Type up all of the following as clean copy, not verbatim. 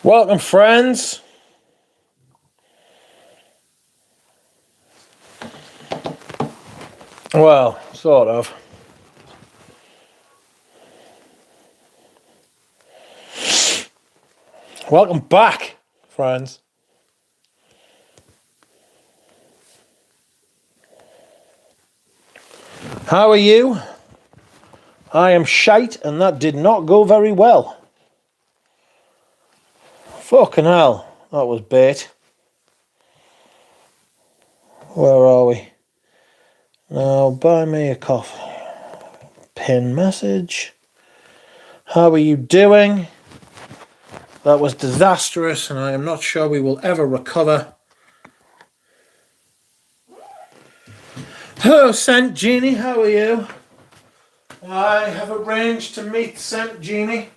Welcome, friends. Well, sort of. Welcome back, friends. How are you? I am shite, and that did not go very well. Fucking hell, that was bait. Where are we? Now, buy me a coffee. Pin message. How are you doing? That was disastrous, and I am not sure we will ever recover. Hello, Saint Genie, how are you? I have arranged to meet Saint Genie,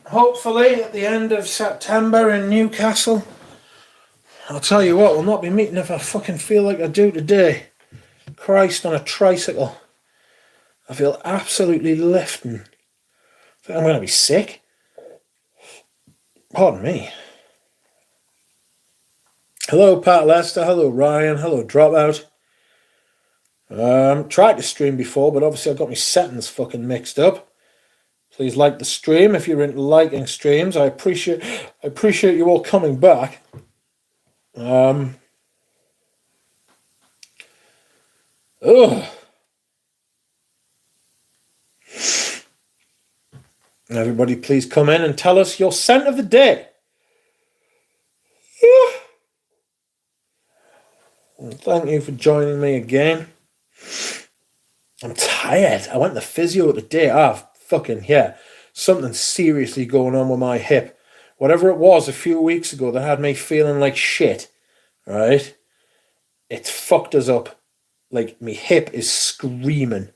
hopefully at the end of September in Newcastle. I'll tell you what, we'll not be meeting if I fucking feel like I do today. Christ, on a tricycle. I feel absolutely lifting. I think I'm going to be sick. Pardon me. Hello, Pat Lester. Hello, Ryan. Hello, Dropout. Tried to stream before, but obviously I've got my settings fucking mixed up. Please like the stream if you're into liking streams. I appreciate you all coming back. Everybody please come in and tell us your scent of the day. Thank you for joining me again. I'm tired. I went to the physio today. Something seriously going on with my hip. Whatever it was a few weeks ago that had me feeling like shit, right? It's fucked us up. Like, my hip is screaming.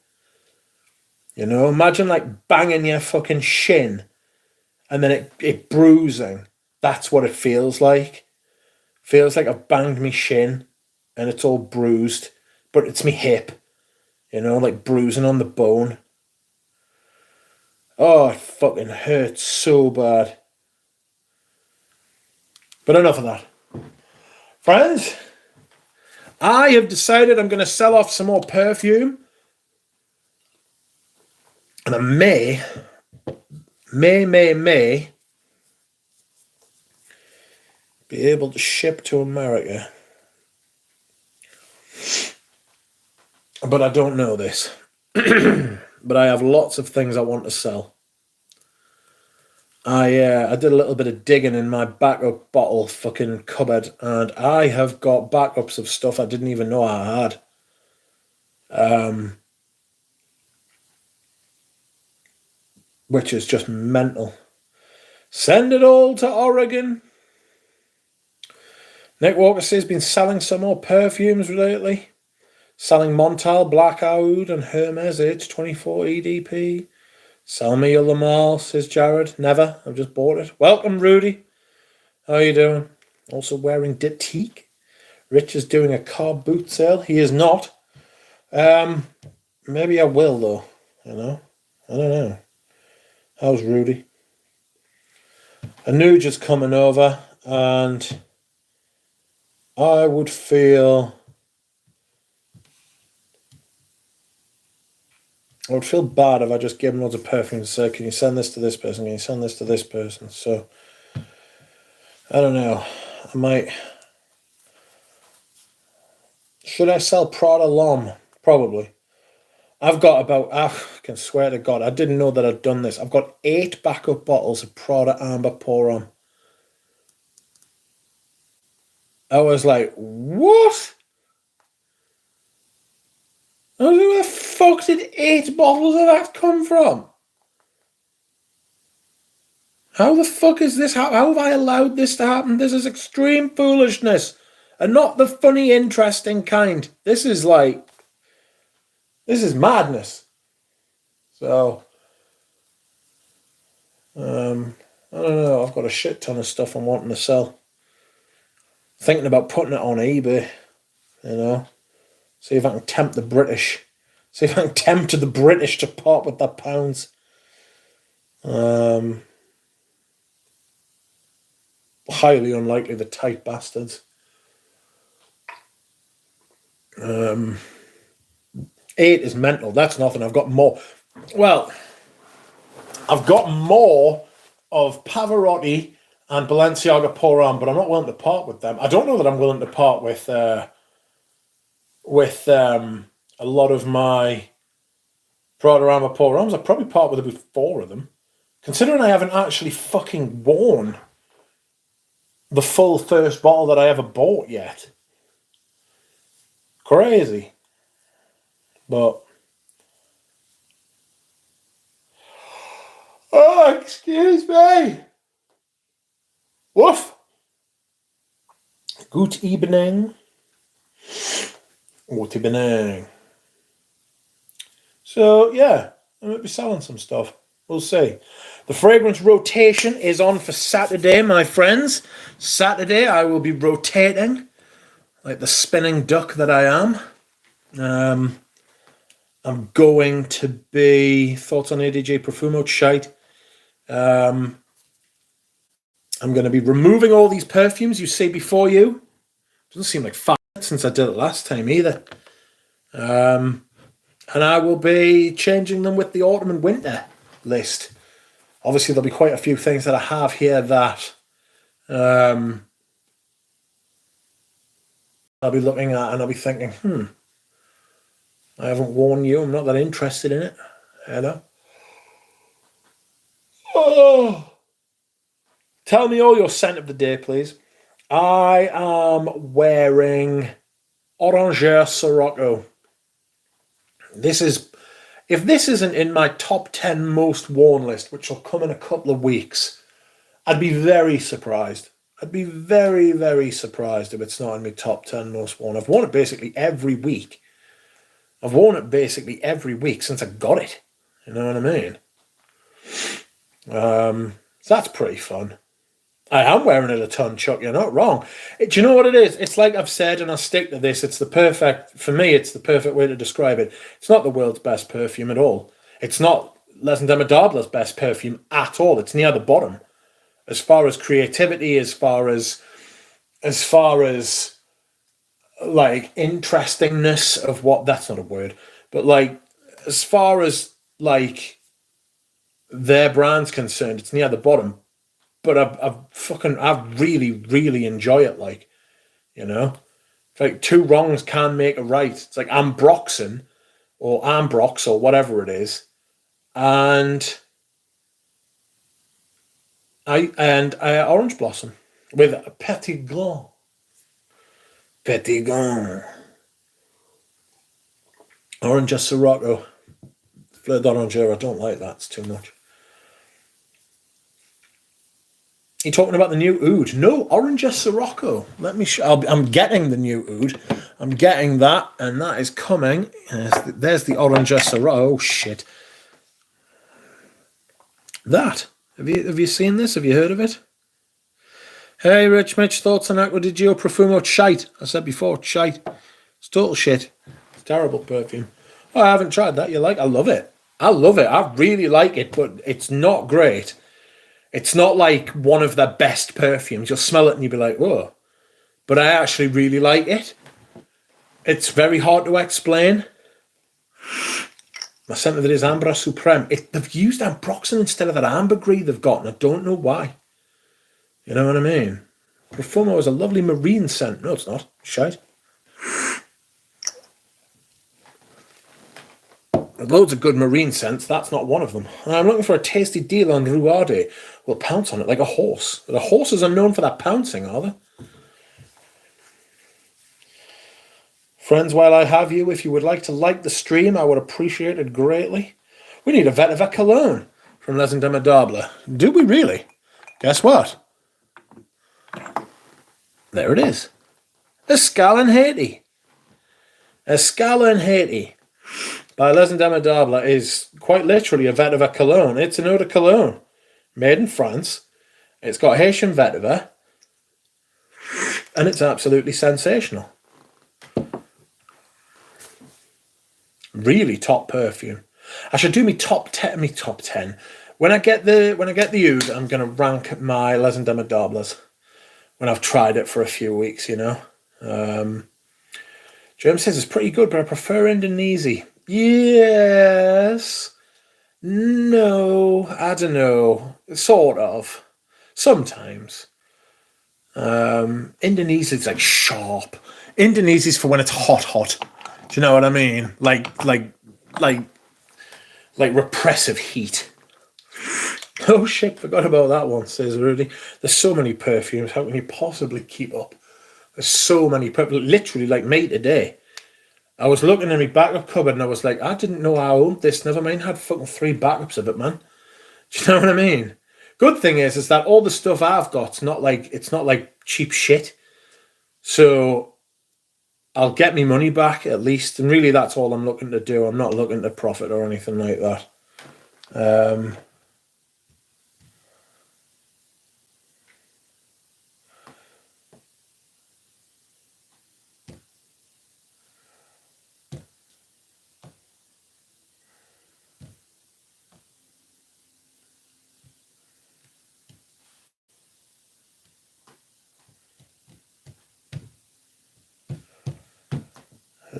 You know, imagine like banging your fucking shin and then it bruising. That's what it feels like. Feels like I've banged my shin and it's all bruised, but it's my hip. You know, like bruising on the bone. Oh, it fucking hurts so bad. But enough of that. Friends, I have decided I'm going to sell off some more perfume. And I may be able to ship to America. But I don't know this. But I have lots of things I want to sell. I did a little bit of digging in my backup bottle fucking cupboard, and I have got backups of stuff I didn't even know I had. Which is just mental. Send it all to Oregon. Nick Walker says he's been selling some more perfumes lately. Selling Montal, Black Oud, and Hermes Age 24 EDP. Sell me a Lamal, says Jared. Never. I've just bought it. Welcome, Rudy. How are you doing? Also wearing Detique. Rich is doing a car boot sale. He is not. Maybe I will, though. You know? I don't know. How's Rudy? Anuj is coming over, and I would feel bad if I just gave him loads of perfume and said, can you send this to this person? Can you send this to this person? So, I don't know. I might... Should I sell Prada L'Homme? Probably. I've got about... I can swear to God, I didn't know that I'd done this. I've got 8 backup bottles of Prada Amber Pour On. I was like, what? Where the fuck did 8 bottles of that come from? How the fuck is this? How have I allowed this to happen? This is extreme foolishness. And not the funny, interesting kind. This is madness. So, I don't know. I've got a shit ton of stuff I'm wanting to sell. Thinking about putting it on eBay, you know. See if I can tempt the British. See if I can tempt the British to part with their pounds. highly unlikely, the tight bastards. 8 is mental. That's nothing. I've got more. Well, I've got more of Pavarotti and Balenciaga Pour Homme, but I'm not willing to part with them. I don't know that I'm willing to part with a lot of my Prada Armour Pour Hommes. I'd probably part with about 4 of them. Considering I haven't actually fucking worn the full first bottle that I ever bought yet. Crazy. But... oh, excuse me. Woof. Good evening. Good evening. So, yeah, I might be selling some stuff. We'll see. The fragrance rotation is on for Saturday, my friends. Saturday, I will be rotating like the spinning duck that I am. I'm going to be... thoughts on ADJ Profumo shite. I'm going to be removing all these perfumes you see before you. Doesn't seem like 5 minutes since I did it last time either. And I will be changing them with the autumn and winter list. Obviously, there'll be quite a few things that I have here that I'll be looking at and I'll be thinking, I haven't worn you. I'm not that interested in it. Hello. Oh. Tell me all your scent of the day, please. I am wearing Orangeur Sirocco. This is... if this isn't in my top 10 most worn list, which will come in a couple of weeks, I'd be very surprised. I'd be very, very surprised if it's not in my top 10 most worn. I've worn it basically every week. I've worn it basically every week since I got it. You know what I mean? So that's pretty fun. I am wearing it a ton, Chuck. You're not wrong. Do you know what it is? It's like I've said, and I'll stick to this. It's the perfect... for me, it's the perfect way to describe it. It's not the world's best perfume at all. It's not Les Indomptables' best perfume at all. It's near the bottom. As far as creativity, as far as like interestingness of what... that's not a word. But like, as far as like their brand's concerned, it's near the bottom. But I really, really enjoy it, like, you know? It's like 2 wrongs can make a right. It's like Ambroxan, or Ambrox, or whatever it is. And Orange Blossom, with a Petit Gong. Petit Gong. Orange Sirocco. Fleur d'Oranger, I don't like that, it's too much. You talking about the new oud? No, Orange Sirocco. Let me show. I'm getting the new oud. I'm getting that, and that is coming. There's the Orange Sirocco. Oh shit! That have you seen this? Have you heard of it? Hey, Rich Mitch, thoughts on Acqua di Gio Profumo? Shite. I said before, shite. It's total shit. It's terrible perfume. Oh, I haven't tried that. You like? I love it. I love it. I really like it, but it's not great. It's not like one of the best perfumes. You'll smell it and you'll be like, whoa. But I actually really like it. It's very hard to explain. My scent of it is Ambre Supreme. They've used Ambroxan instead of that ambergris they've got, and I don't know why. You know what I mean? Profumo is a lovely marine scent. No, it's not. Shite. Loads of good marine scents. That's not one of them. I'm looking for a tasty deal on Ruade. We'll pounce on it like a horse. The horses are known for that pouncing, are they? Friends, while I have you, if you would like to like the stream, I would appreciate it greatly. We need a vetiver cologne from Les Indomptables. Do we really? Guess what? There it is. Escale in Haiti. Escale in Haiti by Les Indomptables is quite literally a vetiver cologne. It's an eau de cologne made in France. It's got Haitian vetiver, and it's absolutely sensational. Really top perfume. I should do me top 10. When I get the oud, I'm gonna rank my Les Indomptables. when I've tried it for a few weeks, you know. James says it's pretty good, but I prefer Indonesian. Yes. No, I don't know. Sort of. Sometimes. Indonesia's like sharp. Indonesia's for when it's hot. Do you know what I mean? Like repressive heat. Oh shit, forgot about that one, says Rudy. There's so many perfumes. How can you possibly keep up? There's so many perfumes. Literally, like me today. I was looking in my backup cupboard and I was like, I didn't know I owned this. Never mind, I had fucking 3 backups of it, man. Do you know what I mean? Good thing is that all the stuff I've got's not like, it's not like cheap shit. So I'll get me money back at least. And really that's all I'm looking to do. I'm not looking to profit or anything like that.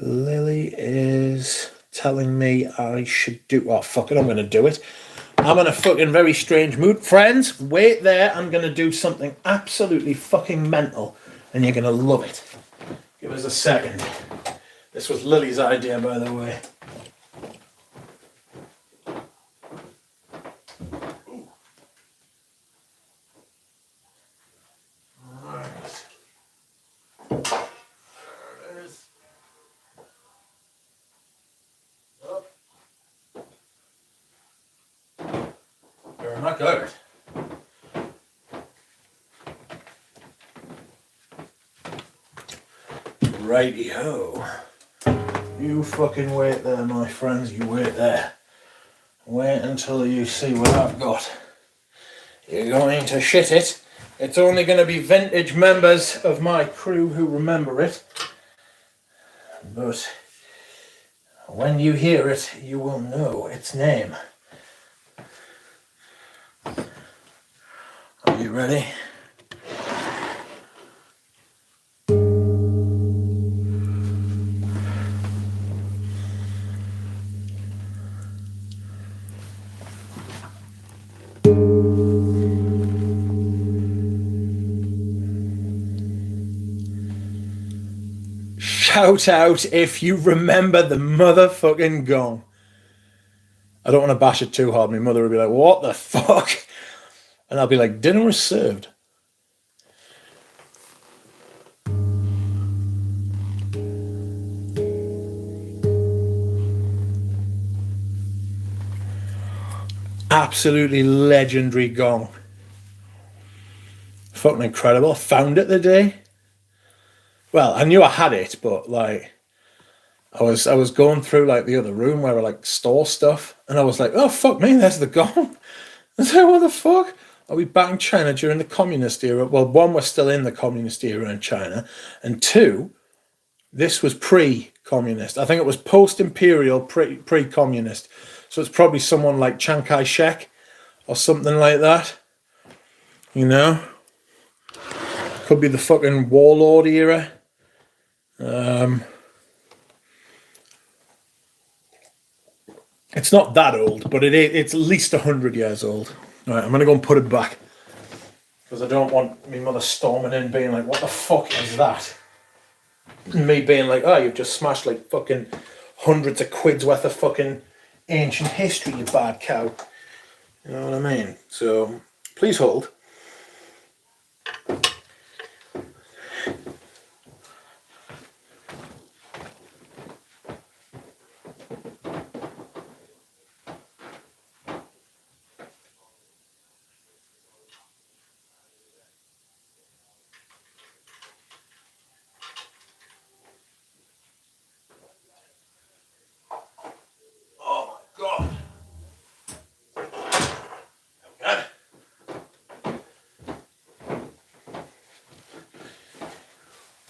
Lily is telling me I should do... Oh, fuck it, I'm going to do it. I'm in a fucking very strange mood. Friends, wait there. I'm going to do something absolutely fucking mental. And you're going to love it. Give us a second. This was Lily's idea, by the way. Good. Righty-ho. You fucking wait there, my friends. You wait there. Wait until you see what I've got. You're going to shit it. It's only going to be vintage members of my crew who remember it. But when you hear it, you will know its name. Are you ready? Shout out if you remember the motherfucking gong. I don't want to bash it too hard. My mother would be like, what the fuck? And I'll be like, dinner is served. Absolutely legendary gong. Fucking incredible. I found it the day. Well, I knew I had it, but like I was going through like the other room where I like store stuff, and I was like, oh fuck me, there's the gong. I was like, what the fuck? Are we back in China during the communist era? Well, one, we're still in the communist era in China, and 2, this was pre-communist. I think it was post-imperial, pre-communist. So it's probably someone like Chiang Kai-shek or something like that. You know? Could be the fucking warlord era. It's not that old, but it's at least 100 years old. All right, I'm going to go and put it back. Because I don't want my mother storming in being like, what the fuck is that? And me being like, oh, you've just smashed like fucking hundreds of quid's worth of fucking ancient history, you bad cow. You know what I mean? So, please hold.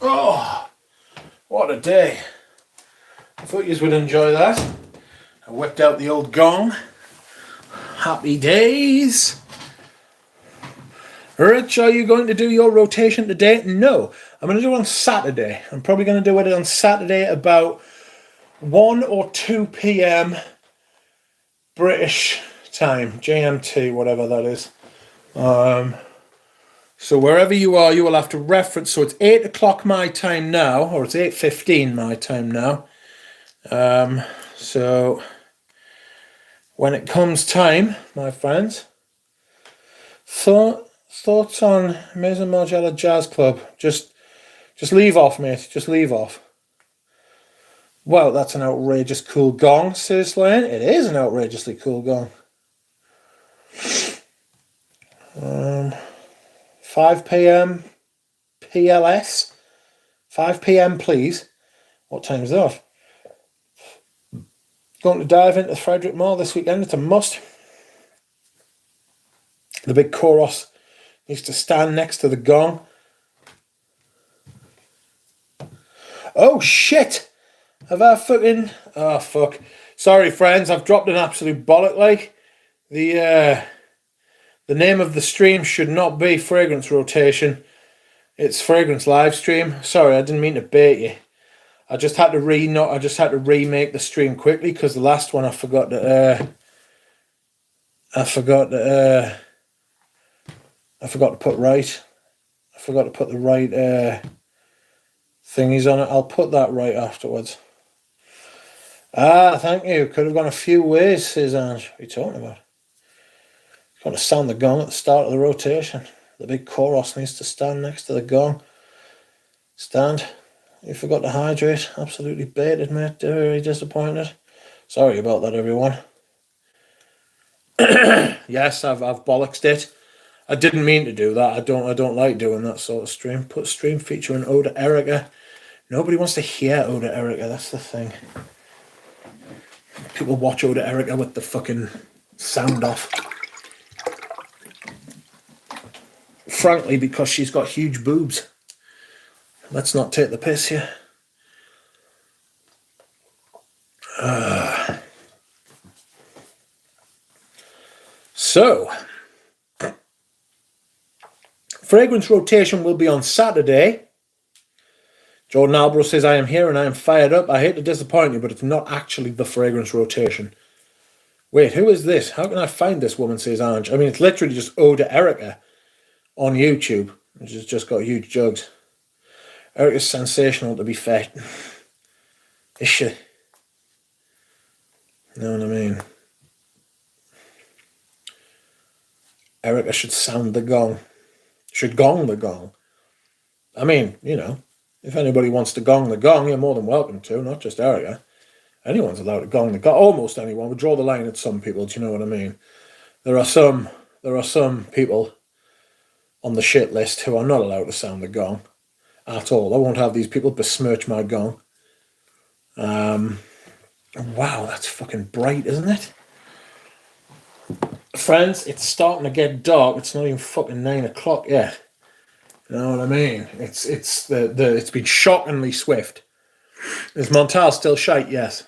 Oh, what a day. I thought you would enjoy that. I whipped out the old gong. Happy days. Rich, are you going to do your rotation today? No, I'm going to do it on Saturday. I'm probably going to do it on Saturday about 1 or 2 p.m. British time, GMT, whatever that is. So wherever you are, you will have to reference. So it's 8 o'clock my time now, or it's 8:15 my time now. So when it comes time, my friends, thoughts on Maison Margiela Jazz Club? Just leave off, mate. Just leave off. Well, that's an outrageous cool gong, says Lane. It is an outrageously cool gong. 5 p.m. PLS. 5 p.m. please. What time is that? Going to dive into Frederick Mall this weekend. It's a must. The big chorus needs to stand next to the gong. Oh shit! Have I fucking... Oh fuck. Sorry friends, I've dropped an absolute bollock like. The name of the stream should not be Fragrance Rotation. It's Fragrance Livestream. Sorry, I didn't mean to bait you. I just had to remake the stream quickly because the last one I forgot to put right. I forgot to put the right thingies on it. I'll put that right afterwards. Ah, thank you. Could have gone a few ways, says Ange. What are you talking about? Got to sound the gong at the start of the rotation. The big chorus needs to stand next to the gong. Stand. You forgot to hydrate. Absolutely baited, mate. Very disappointed. Sorry about that, everyone. Yes, I've bollocksed it. I didn't mean to do that. I don't like doing that sort of stream. Put stream featuring Oda Erica. Nobody wants to hear Oda Erica. That's the thing. People watch Oda Erica with the fucking sound off. Frankly, because she's got huge boobs. Let's not take the piss here. So, fragrance rotation will be on Saturday. Jordan Albro says, I am here and I am fired up. I hate to disappoint you, but it's not actually the fragrance rotation. Wait, who is this? How can I find this woman, says Ange? I mean, it's literally just Oda Erica on YouTube. She's just got huge jugs. Erica's sensational, to be fair. Is she? You know what I mean? Erica should sound the gong. Should gong the gong. I mean, you know, if anybody wants to gong the gong, you're more than welcome to, not just Erica. Anyone's allowed to gong the gong. Almost anyone. We draw the line at some people, do you know what I mean? There are some people on the shit list who are not allowed to sound the gong at all. I won't have these people besmirch my gong. Wow, that's fucking bright, isn't it? Friends, it's starting to get dark. It's not even fucking 9 o'clock yet. You know what I mean? It's been shockingly swift. Is Montal still shite? Yes.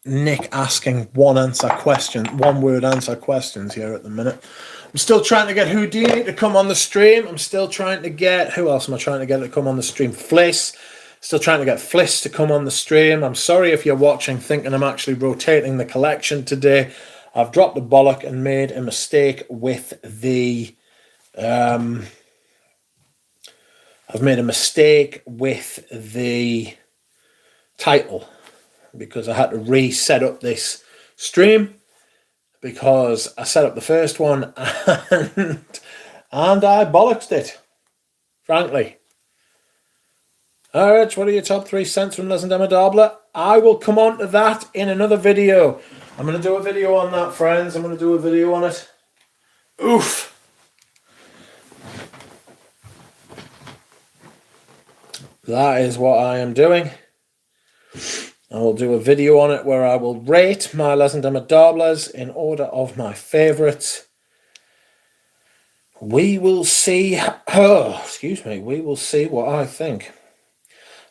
Nick asking one word answer questions here at the minute. I'm still trying to get Houdini to come on the stream. I'm still trying to get, who else am I trying to get to come on the stream? Fliss. Still trying to get Fliss to come on the stream. I'm sorry if you're watching thinking I'm actually rotating the collection today. I've dropped a bollock and made a mistake with the title because I had to reset up this stream because I set up the first one and I bollocksed it, frankly. Alright, what are your top 3 scents from Les Indomptables? I will come on to that in another video. I'm going to do a video on that, friends. I'm going to do a video on it. Oof. That is what I am doing. I will do a video on it where I will rate my Les Indomptables in order of my favourites. We will see. We will see what I think.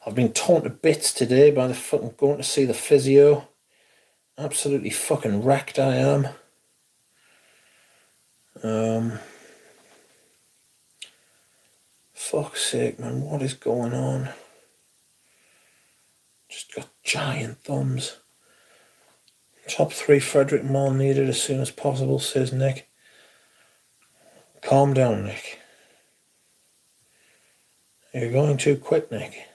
I've been torn to bits today by the fucking going to see the physio. Absolutely fucking wrecked I am. Fuck's sake, man, what is going on? Just got giant thumbs. Top 3 Frederick Mall needed as soon as possible, says Nick. Calm down, Nick. You're going too quick, Nick.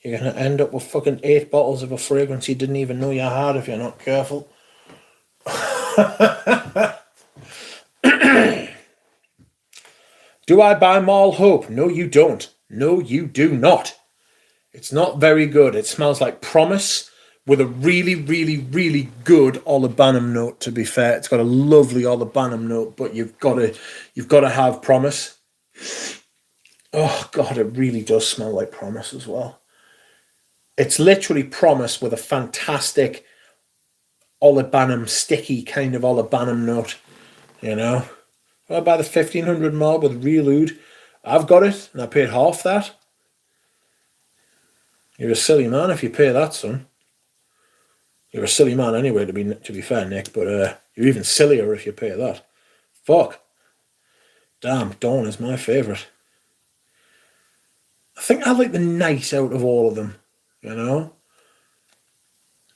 You're going to end up with fucking 8 bottles of a fragrance you didn't even know you had if you're not careful. Do I buy Mall Hope? No, you don't. No, you do not. It's not very good. It smells like Promise with a really, really, really good olibanum note, to be fair. It's got a lovely olibanum note, but you've got to have Promise. Oh, God, it really does smell like Promise as well. It's literally Promise with a fantastic olibanum, sticky kind of olibanum note, you know. I buy the 1500 ml with real oud. I've got it, and I paid half that. You're a silly man if you pay that, son. You're a silly man anyway, to be fair, Nick, but you're even sillier if you pay that. Fuck. Damn, Dawn is my favourite. I think I like the night out of all of them, you know?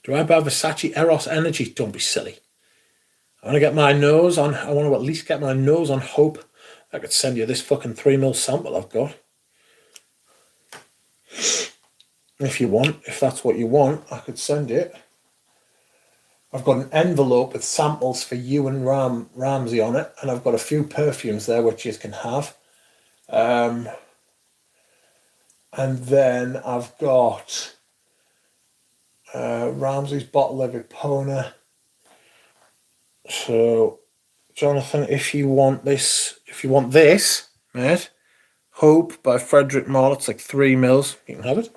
Do I buy Versace Eros Energy? Don't be silly. I want to get my nose on, I want to at least get my nose on Hope. I could send you this fucking 3ml sample I've got. If you want, if that's what you want, I could send it. I've got an envelope with samples for you and Ramsey on it, and I've got a few perfumes there which you can have. And then I've got Ramsey's bottle of Ipona. So, Jonathan, if you want this, mate, Hope by Frederick Mall, it's like 3 mils. You can have it.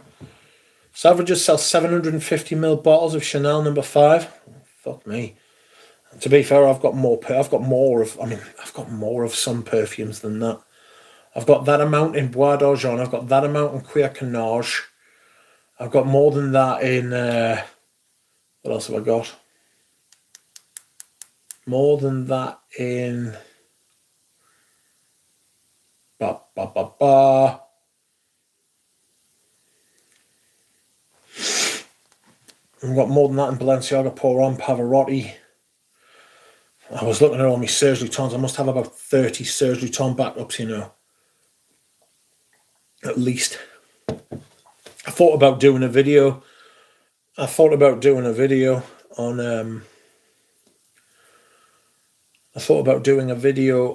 Savages sell 750ml bottles of Chanel No. 5. Fuck me. And to be fair, I've got more of some perfumes than that. I've got that amount in Bois d'Argent. I've got that amount in Cuir Canage. I've got more than that in what else have I got? More than that in I've got more than that in Balenciaga, Pour Homme, Pavarotti. I was looking at all my Serge Lutens. I must have about 30 Serge Luton backups, you know. At least. I thought about doing a video.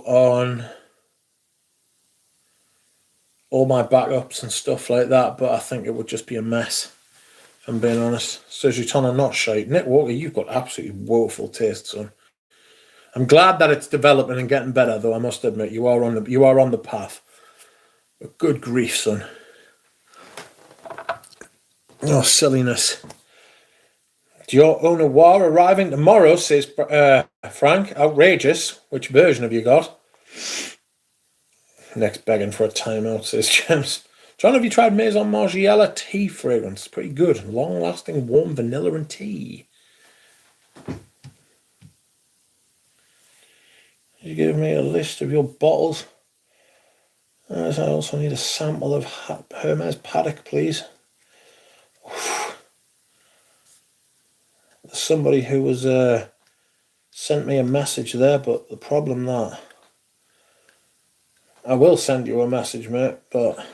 on all my backups and stuff like that, but I think it would just be a mess, if I'm being honest. Serge Luton are not shite. Nick Walker, you've got absolutely woeful taste, son. I'm glad that it's developing and getting better, though. I must admit, you are on the path. But good grief, son. Oh, silliness. Dior Eau Noir arriving tomorrow, says Frank. Outrageous. Which version have you got? Next begging for a timeout, says James. John, have you tried Maison Margiela tea fragrance? Pretty good. Long-lasting, warm vanilla and tea. You give me a list of your bottles. As I also need a sample of Hermes Paddock, please. There's somebody who was sent me a message there, but the problem that I will send you a message, mate, but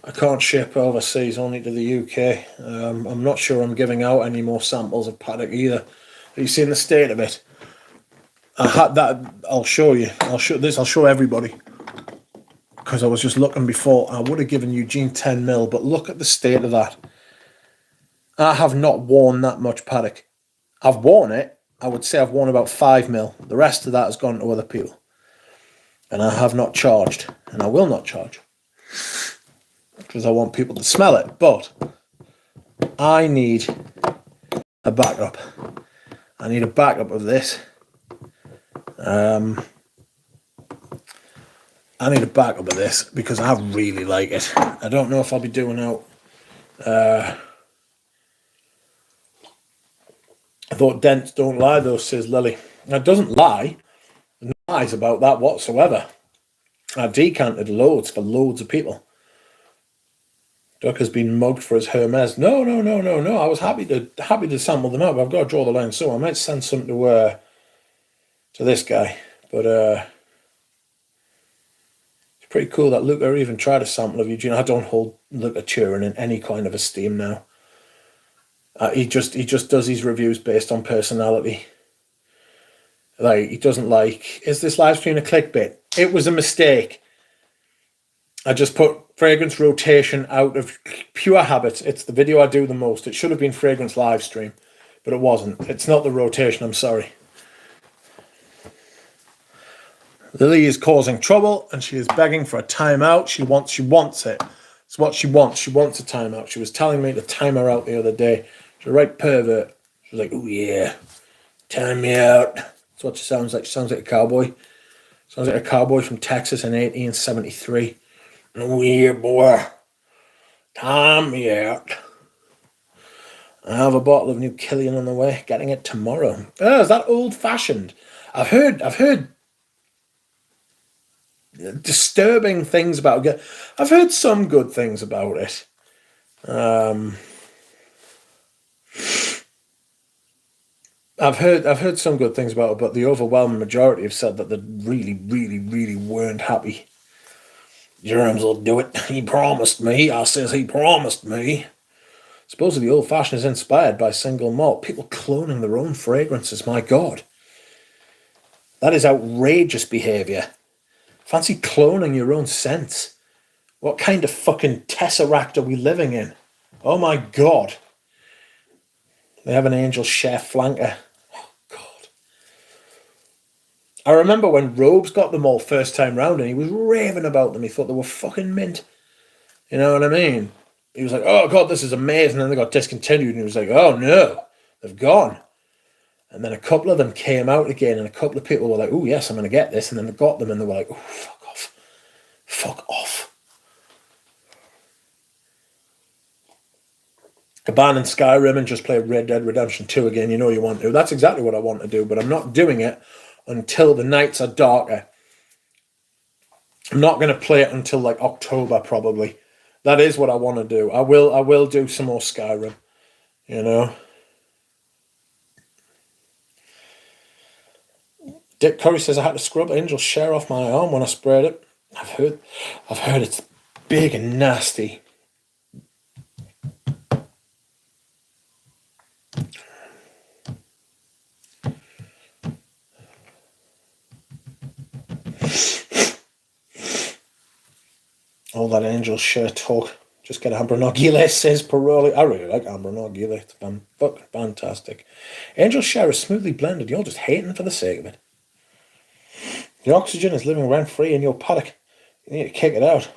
I can't ship overseas, only to the UK. I'm not sure I'm giving out any more samples of Paddock either. Have you seen the state of it? I had that. I'll show you. I'll show everybody. Because I was just looking before. I would have given Eugene 10ml, but look at the state of that. I have not worn that much Paddock. I've worn it. I would say I've worn about 5ml. The rest of that has gone to other people. And I have not charged. And I will not charge. Because I want people to smell it. But I need a backup. I need a backup of this. I need a backup of this because I really like it. I don't know if I'll be doing out. I thought dents don't lie though, says Lily. That doesn't lie. No lies about that whatsoever. I decanted loads for loads of people. Duck has been mugged for his Hermes. No. I was happy to sample them out, but I've got to draw the line. So I might send some to this guy. But it's pretty cool that Luca even tried a sample of Eugene. I don't hold Luca Turin in any kind of esteem now. He just does his reviews based on personality. Like, he doesn't like, is this live stream a clickbait? It was a mistake. I just put fragrance rotation out of pure habit. It's the video I do the most. It should have been fragrance live stream, but it wasn't. It's not the rotation, I'm sorry. Lily is causing trouble and she is begging for a timeout. She wants it. It's what she wants. She wants a timeout. She was telling me to time her out the other day. She's a right pervert. She was like, oh yeah, time me out. That's what she sounds like. She sounds like a cowboy. Sounds like a cowboy from Texas in 1873. Oh yeah, boy. Time me out. I have a bottle of New Killian on the way. Getting it tomorrow. Oh, is that old-fashioned? I've heard disturbing things about it. I've heard some good things about it. I've heard some good things about it, but the overwhelming majority have said that they really weren't happy. Germs will do it. He promised me. I says he promised me. Supposedly old fashioned is inspired by single malt. People cloning their own fragrances. My God. That is outrageous behaviour. Fancy cloning your own scents. What kind of fucking tesseract are we living in? Oh my God. They have an Angel Chef flanker. Oh God. I remember when Robes got them all first time round and he was raving about them. He thought they were fucking mint. You know what I mean? He was like, oh God, this is amazing. And then they got discontinued and he was like, oh no, they've gone. And then a couple of them came out again and a couple of people were like, oh yes, I'm going to get this. And then they got them and they were like, oh, fuck off. Fuck off. Abandon Skyrim and just play Red Dead Redemption 2 again. You know you want to. That's exactly what I want to do, but I'm not doing it until the nights are darker. I'm not going to play it until like October probably. That is what I want to do. I will do some more Skyrim, you know. Dick Curry says I had to scrub Angel Share off my arm when I sprayed it. I've heard it's big and nasty. All that Angel Share talk. Just get Amber Nargile, says Paroli. I really like Amber Nargile. It's fucking fantastic. Angel Share is smoothly blended. You're just hating for the sake of it. The oxygen is living rent-free in your paddock. You need to kick it out.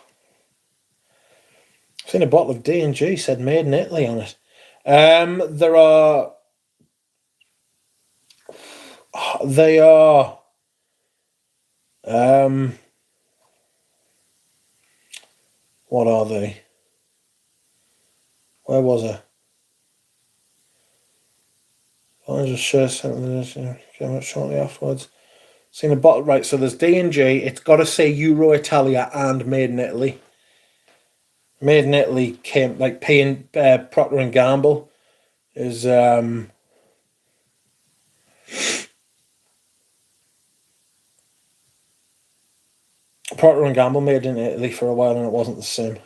I've seen a bottle of D&G said made in Italy on it. They are what are they? Where was I? I just share something came out shortly afterwards. Seen a bottle, right, so there's D&G, it's got to say Euro Italia and Made in Italy. Made in Italy came, like, paying Procter & Gamble is, Procter & Gamble made in Italy for a while and it wasn't the same.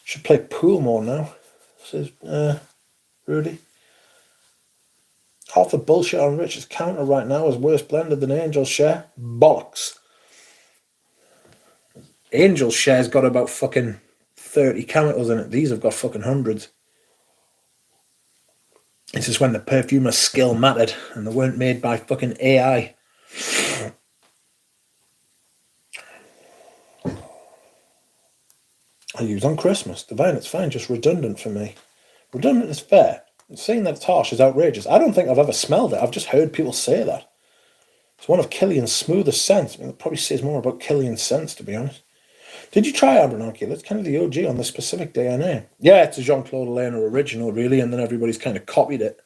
Should play pool more now, says Rudy. Half the bullshit on Richard's counter right now is worse blended than Angel Share. Bollocks. Angel Share's got about fucking 30 chemicals in it. These have got fucking hundreds. This is when the perfumer's skill mattered and they weren't made by fucking AI. I use on Christmas. Divine, it's fine, just redundant for me. Redundant is fair. Saying that it's harsh is outrageous. I don't think I've ever smelled it. I've just heard people say that. It's one of Killian's smoothest scents. I mean, it probably says more about Killian's scents, to be honest. Did you try Abernathy? That's kind of the OG on the specific DNA. Yeah, it's a Jean-Claude Elena original, really, and then everybody's kind of copied it,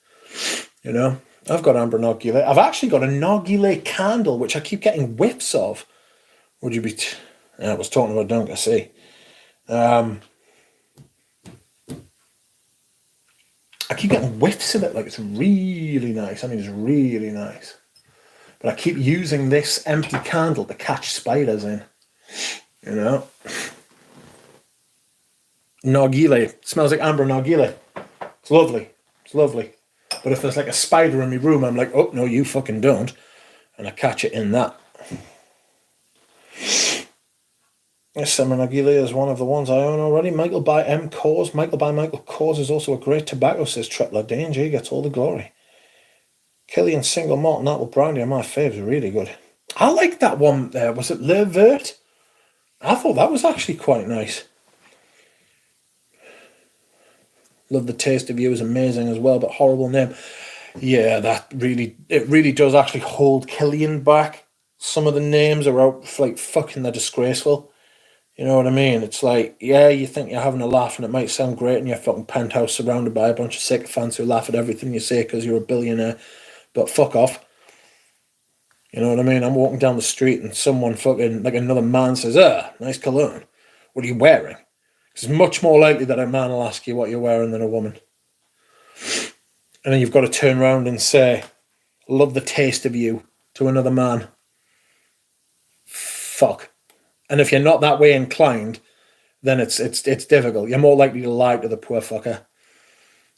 you know? I've got amber nargile. I've actually got a nargile candle, which I keep getting whiffs of. Would you be... I was talking about Don't I see. I keep getting whiffs of it, like it's really nice. I mean, it's really nice. But I keep using this empty candle to catch spiders in. You know? Nargile. It smells like amber nargile. It's lovely. It's lovely. But if there's like a spider in my room, I'm like, oh, no, you fucking don't. And I catch it in that. Yes, Summer Nargile is one of the ones I own already. Michael by M. Cause. Michael by Michael Cause is also a great tobacco, says Tripler. D&G gets all the glory. Killian Single Malt and Apple Brandy are my faves. Really good. I like that one there. Was it Le Vert? I thought that was actually quite nice. Love the Taste of You is amazing as well, but horrible name. Yeah, it really does actually hold Killian back. Some of the names are out like fucking they're disgraceful. You know what I mean? It's like, yeah, you think you're having a laugh and it might sound great in your fucking penthouse surrounded by a bunch of sycophants who laugh at everything you say because you're a billionaire, but fuck off. You know what I mean? I'm walking down the street and someone fucking, like another man says, nice cologne. What are you wearing? It's much more likely that a man will ask you what you're wearing than a woman. And then you've got to turn around and say, love the taste of you to another man. Fuck. And if you're not that way inclined, then it's difficult. You're more likely to lie to the poor fucker.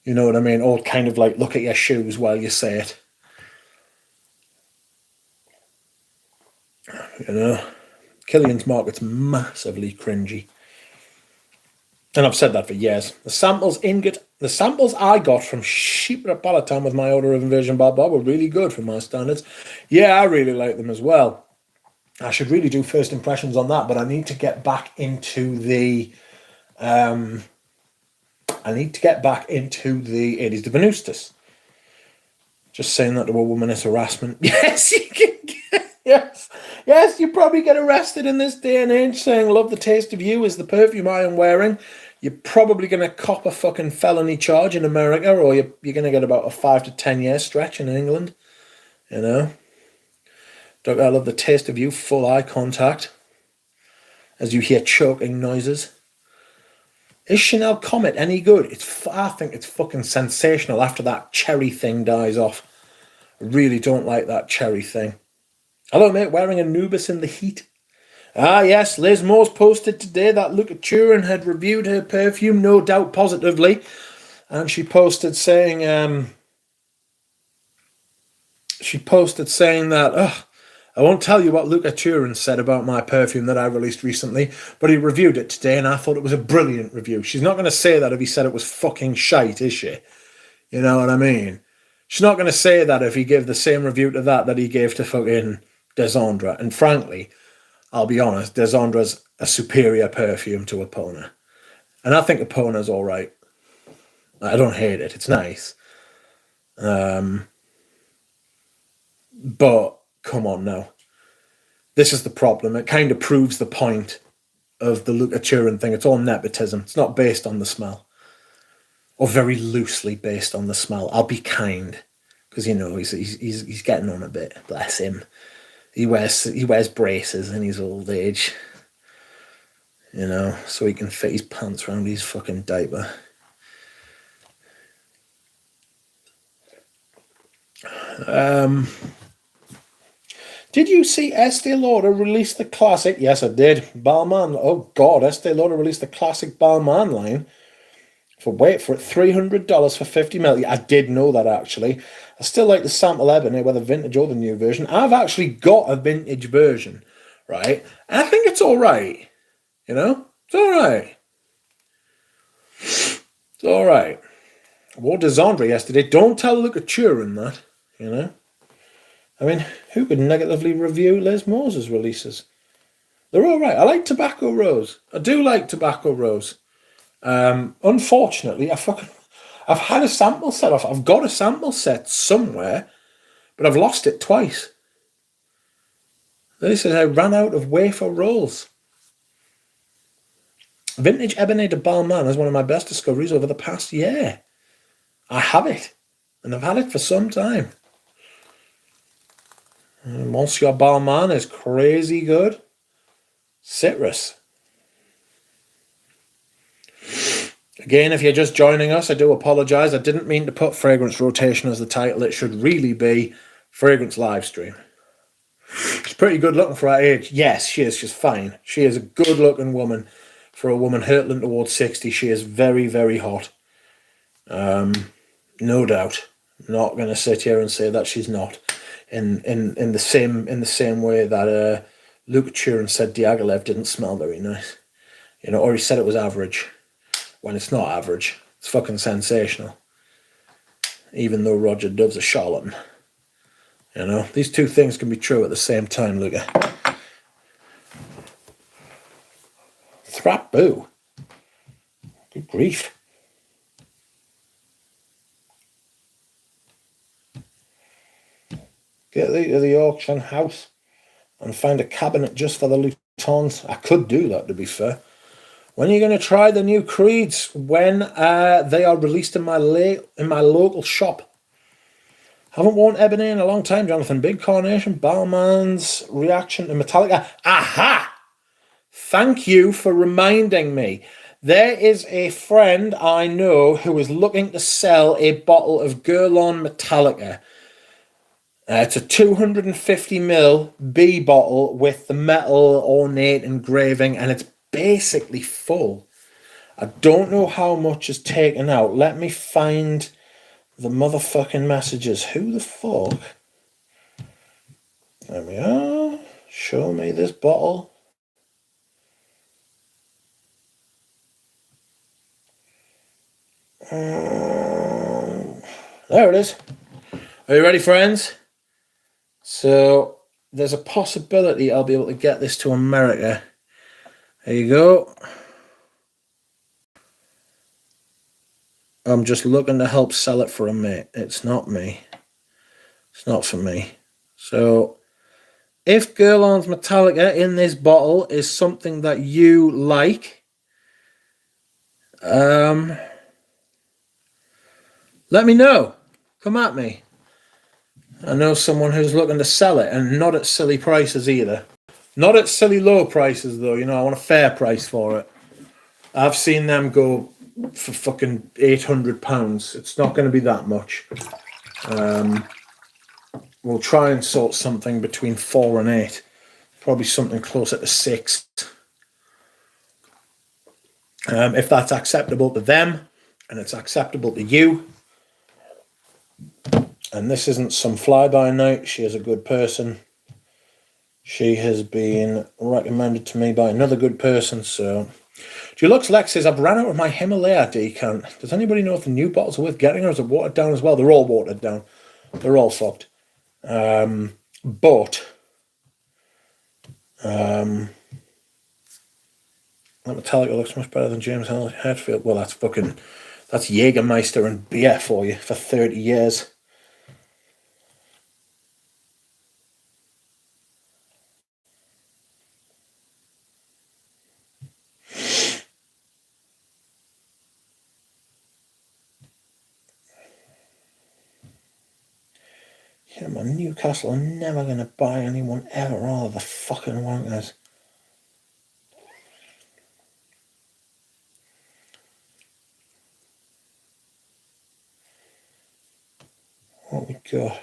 You know what I mean? Or kind of like look at your shoes while you say it. You know? Killian's Market's massively cringy. And I've said that for years. The samples I got from Sheep at Ballatown with my order of Invasion Bob were really good for my standards. Yeah, I really like them as well. I should really do first impressions on that, but I need to get back into the 80s de Venustus. Just saying that to a woman is harassment. Yes, you can yes, you probably get arrested in this day and age saying love the taste of you is the perfume I am wearing. You're probably going to cop a fucking felony charge in America, or you're going to get about a 5 to 10 year stretch in England. You know? Don't I love the taste of you, full eye contact. As you hear choking noises. Is Chanel Comet any good? I think it's fucking sensational after that cherry thing dies off. I really don't like that cherry thing. Hello, mate, wearing Anubis in the heat. Ah, yes, Liz Moore's posted today that Luca Turin had reviewed her perfume, no doubt positively. And she posted saying, that, I won't tell you what Luca Turin said about my perfume that I released recently, but he reviewed it today and I thought it was a brilliant review. She's not going to say that if he said it was fucking shite, is she? You know what I mean? She's not going to say that if he gave the same review to that he gave to fucking Desandra. And frankly, I'll be honest, Desandra's a superior perfume to Epona. And I think Epona's all right. I don't hate it. It's nice. But come on now. This is the problem. It kind of proves the point of the Luca Turin thing. It's all nepotism. It's not based on the smell. Or very loosely based on the smell. I'll be kind. Because, you know, he's getting on a bit. Bless him. He wears braces in his old age. You know, so he can fit his pants around his fucking diaper. Did you see Estee Lauder release the classic? Yes, I did. Balmain. Oh, God. Estee Lauder released the classic Balmain line. Wait for it, $300 for 50 ml. I did know that, actually. I still like the sample Ebony, whether vintage or the new version. I've actually got a vintage version, right? And I think it's all right. You know? It's all right. It's all right. I wore Desandre yesterday. Don't tell Luca Turin that, you know? I mean, who could negatively review Les Moore's releases? They're all right. I like Tobacco Rose. I do like Tobacco Rose. Unfortunately, I've had a sample set off. I've got a sample set somewhere, but I've lost it twice. They said I ran out of wafer rolls. Vintage Ebony de Balmain is one of my best discoveries over the past year. I have it, and I've had it for some time. Monsieur Balmain is crazy good. Citrus. Again, if you're just joining us, I do apologise. I didn't mean to put fragrance rotation as the title. It should really be fragrance live stream. She's pretty good looking for her age. Yes, she is. She's fine. She is a good looking woman. For a woman hurtling towards 60, she is very, very hot. No doubt. Not going to sit here and say that she's not. In the same way that Luke Turin said Diaghilev didn't smell very nice. You know, or he said it was average. When it's not average. It's fucking sensational. Even though Roger Dove's a charlatan. You know, these two things can be true at the same time, Luca. Thrap boo. Good grief. Get to the auction house and find a cabinet just for the Louboutins. I could do that, to be fair. When are you going to try the new Creeds? When they are released in my local shop. Haven't worn Ebony in a long time, Jonathan. Big Carnation, Balmain's reaction to Metallica. Aha! Thank you for reminding me. There is a friend I know who is looking to sell a bottle of Guerlain Metallica. It's a 250ml B bottle with the metal ornate engraving, and it's basically full. I don't know how much is taken out. Let me find the motherfucking messages. Who the fuck? There we are. Show me this bottle. There it is. Are you ready, friends? So there's a possibility I'll be able to get this to America. There you go. I'm just looking to help sell it for a mate. It's not me. It's not for me. So if Guerlain's Metallica in this bottle is something that you like, let me know. Come at me. I know someone who's looking to sell it, and not at silly prices either. Not at silly low prices, though. You know, I want a fair price for it. I've seen them go for fucking £800. It's not going to be that much. We'll try and sort something between 4 and 8. Probably something closer to 6. If that's acceptable to them, and it's acceptable to you. And this isn't some fly-by-night. She is a good person. She has been recommended to me by another good person. So, Dulux Lex says, I've ran out of my Himalaya decant. Does anybody know if the new bottles are worth getting, or is it watered down as well? They're all watered down. They're all fucked. That Metallica looks much better than James Hetfield. Well, that's Jägermeister and beer for you for 30 years. Yeah, man, Newcastle are never going to buy anyone ever. All the fucking wankers. What we got?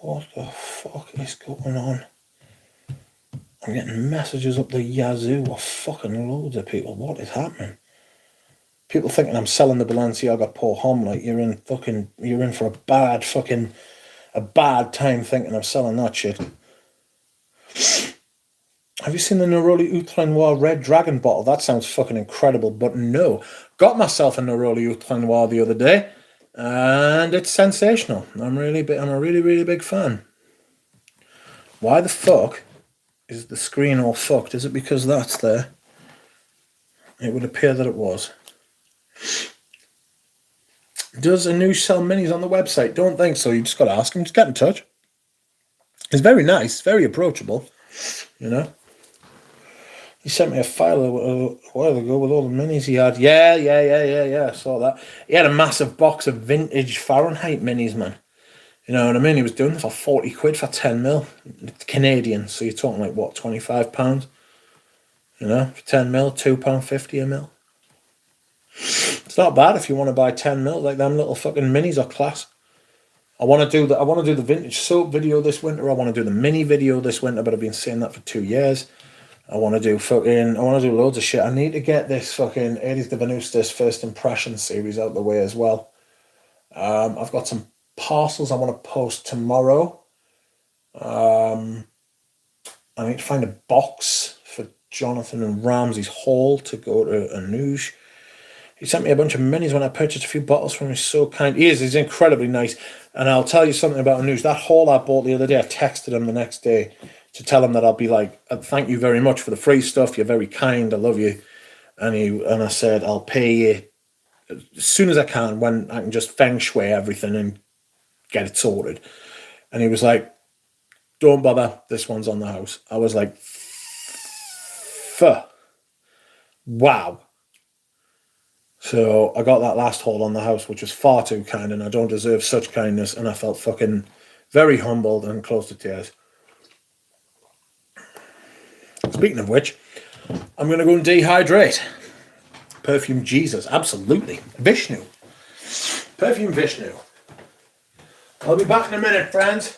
What the fuck is going on? I'm getting messages up the yazoo of fucking loads of people. What is happening? People thinking I'm selling the Balenciaga Pour Homme. Like you're in for a bad time thinking I'm selling that shit. Have you seen the Neroli Outre Noir Red Dragon bottle? That sounds fucking incredible, but no. Got myself a Neroli Outre Noir the other day, and it's sensational. I'm a really, really big fan. Why the fuck is the screen all fucked? Is it because that's there? It would appear that it was. Does Anoush sell minis on the website? Don't think so. You just got to ask him. Just get in touch. He's very nice, very approachable, you know. He sent me a file a while ago with all the minis he had. Yeah. I saw that. He had a massive box of vintage Fahrenheit minis, man. You know what I mean? He was doing it for 40 quid for 10 mil. Canadian, so you're talking like, what, £25? You know, for 10 mil, £2.50 a mil. It's not bad if you want to buy 10 mil. Like, them little fucking minis are class. I want to do the vintage soap video this winter. I want to do the mini video this winter, but I've been saying that for 2 years. I want to do loads of shit. I need to get this fucking 80s de Venustas first impression series out the way as well. I've got some parcels I want to post tomorrow. I need to find a box for Jonathan and Ramsey's haul to go to Anoush. He sent me a bunch of minis when I purchased a few bottles from him. He's so kind. He's incredibly nice. And I'll tell you something about Anoush. That haul I bought the other day, I texted him the next day to tell him that I'll be like, thank you very much for the free stuff. You're very kind. I love you. And I said, I'll pay you as soon as I can, when I can just feng shui everything and get it sorted. And he was like, don't bother. This one's on the house. I was like, wow. So I got that last haul on the house, which was far too kind, and I don't deserve such kindness. And I felt fucking very humbled and close to tears. Speaking of which, I'm going to go and dehydrate. Perfume Jesus, absolutely. Vishnu. Perfume Vishnu. I'll be back in a minute, friends.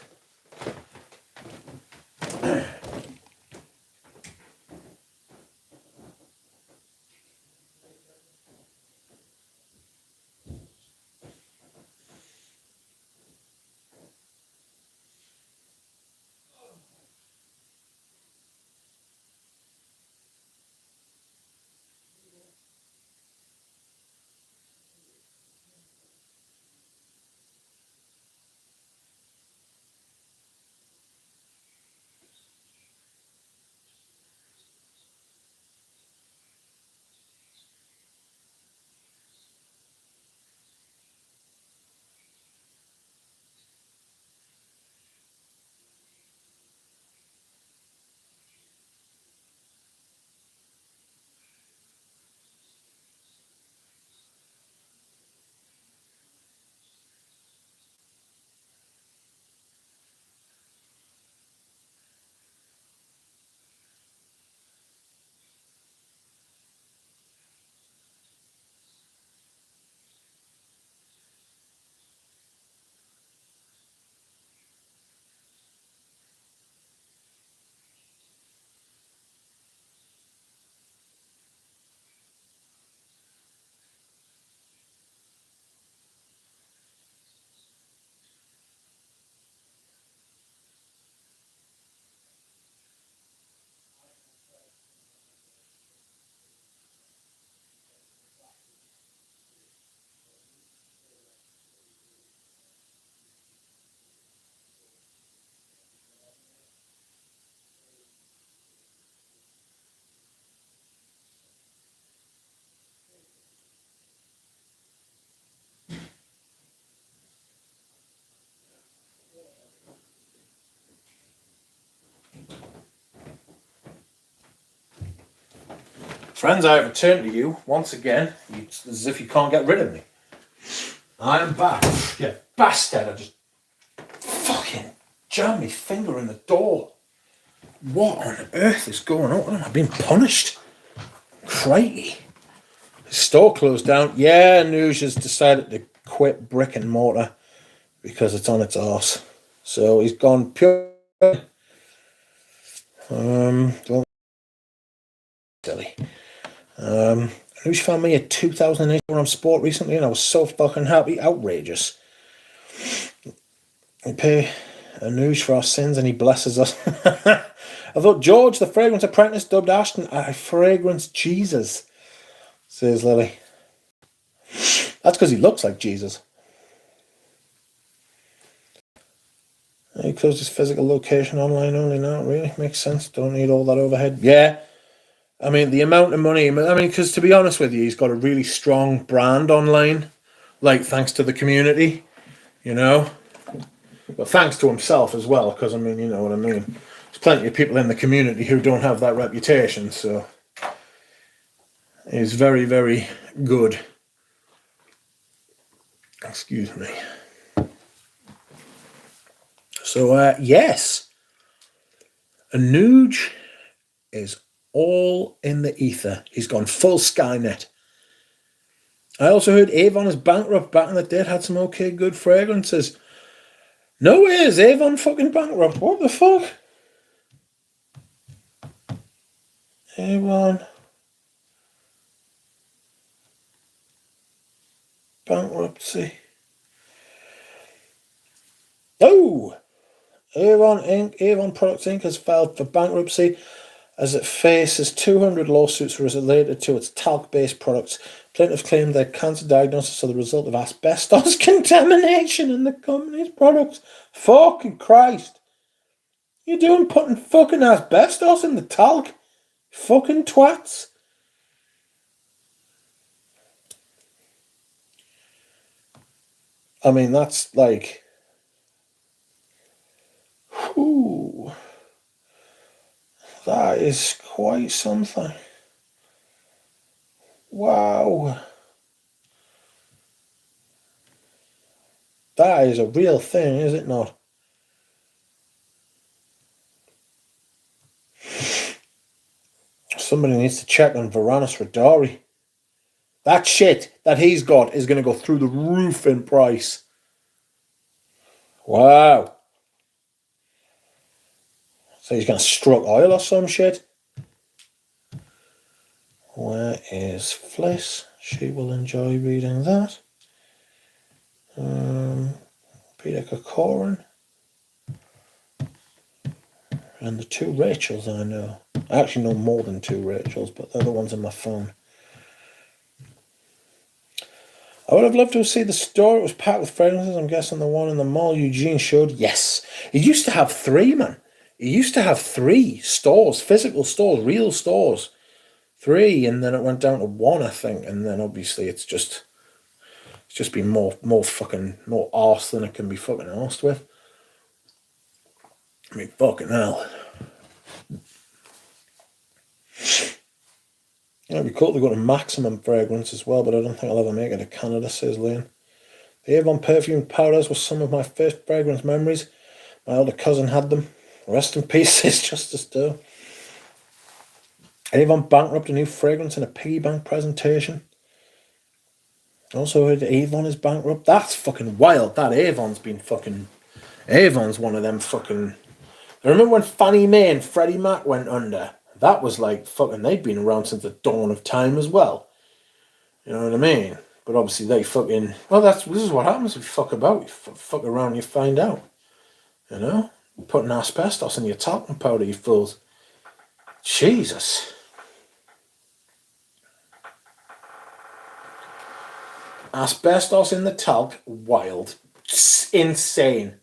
Friends, I have returned to you once again. It's as if you can't get rid of me. I am back. You bastard. I just fucking jammed my finger in the door. What on earth is going on? Am I being punished? Crikey. The store closed down. Yeah, Anoush has decided to quit brick and mortar because it's on its arse. So he's gone pure. Silly. Anoush found me a 2008 on Sport recently, and I was so fucking happy. Outrageous. We pay Anoush for our sins, and he blesses us. I thought George, the fragrance apprentice, dubbed Ashton a fragrance Jesus, says Lily. That's because he looks like Jesus. He closed his physical location online only now. Really makes sense. Don't need all that overhead. Yeah. I mean, the amount of money, because to be honest with you, he's got a really strong brand online, like, thanks to the community, you know. But thanks to himself as well, because, I mean, you know what I mean. There's plenty of people in the community who don't have that reputation, so he's very, very good. Excuse me. So, yes, Anuj is all in the ether. He's gone full Skynet. I also heard Avon is bankrupt. Back in the day, had some okay good fragrances. No way is Avon fucking bankrupt. What the fuck? Avon bankruptcy. Oh! Avon Inc. Avon Products Inc. has filed for bankruptcy as it faces 200 lawsuits related to its talc-based products. Plaintiffs claim their cancer diagnosis are the result of asbestos contamination in the company's products. Fucking Christ. You doing putting fucking asbestos in the talc? Fucking twats. I mean, that's like... Ooh, that is quite something. Wow. That is a real thing, is it not? Somebody needs to check on Varanus Radari. That shit that he's got is going to go through the roof in price. Wow. So he's going to struck oil or some shit. Where is Fliss? She will enjoy reading that. Peter Corcoran. And the two Rachels I know. I actually know more than two Rachels, but they're the ones on my phone. I would have loved to see the store. It was packed with fragrances. I'm guessing the one in the mall Eugene showed. Yes. It used to have 3, man. It used to have 3 stores, physical stores, real stores. 3, and then it went down to 1, I think. And then obviously it's just been more arse than it can be fucking arsed with. I mean, fucking hell. It'd be cool to go to Maximum Fragrance as well, but I don't think I'll ever make it to Canada, says Lane. The Avon perfume powders were some of my first fragrance memories. My older cousin had them. Rest in peace, says Justice Doe. Avon bankrupt a new fragrance in a piggy bank presentation. Also heard Avon is bankrupt. That's fucking wild. That Avon's been fucking... Avon's one of them fucking... I remember when Fannie Mae and Freddie Mac went under. That was like fucking... They'd been around since the dawn of time as well. You know what I mean? But obviously they fucking... Well, this is what happens if you fuck about. You fuck around, you find out. You know? You're putting asbestos in your talcum powder, you fools. Jesus. Asbestos in the talc, wild. Insane.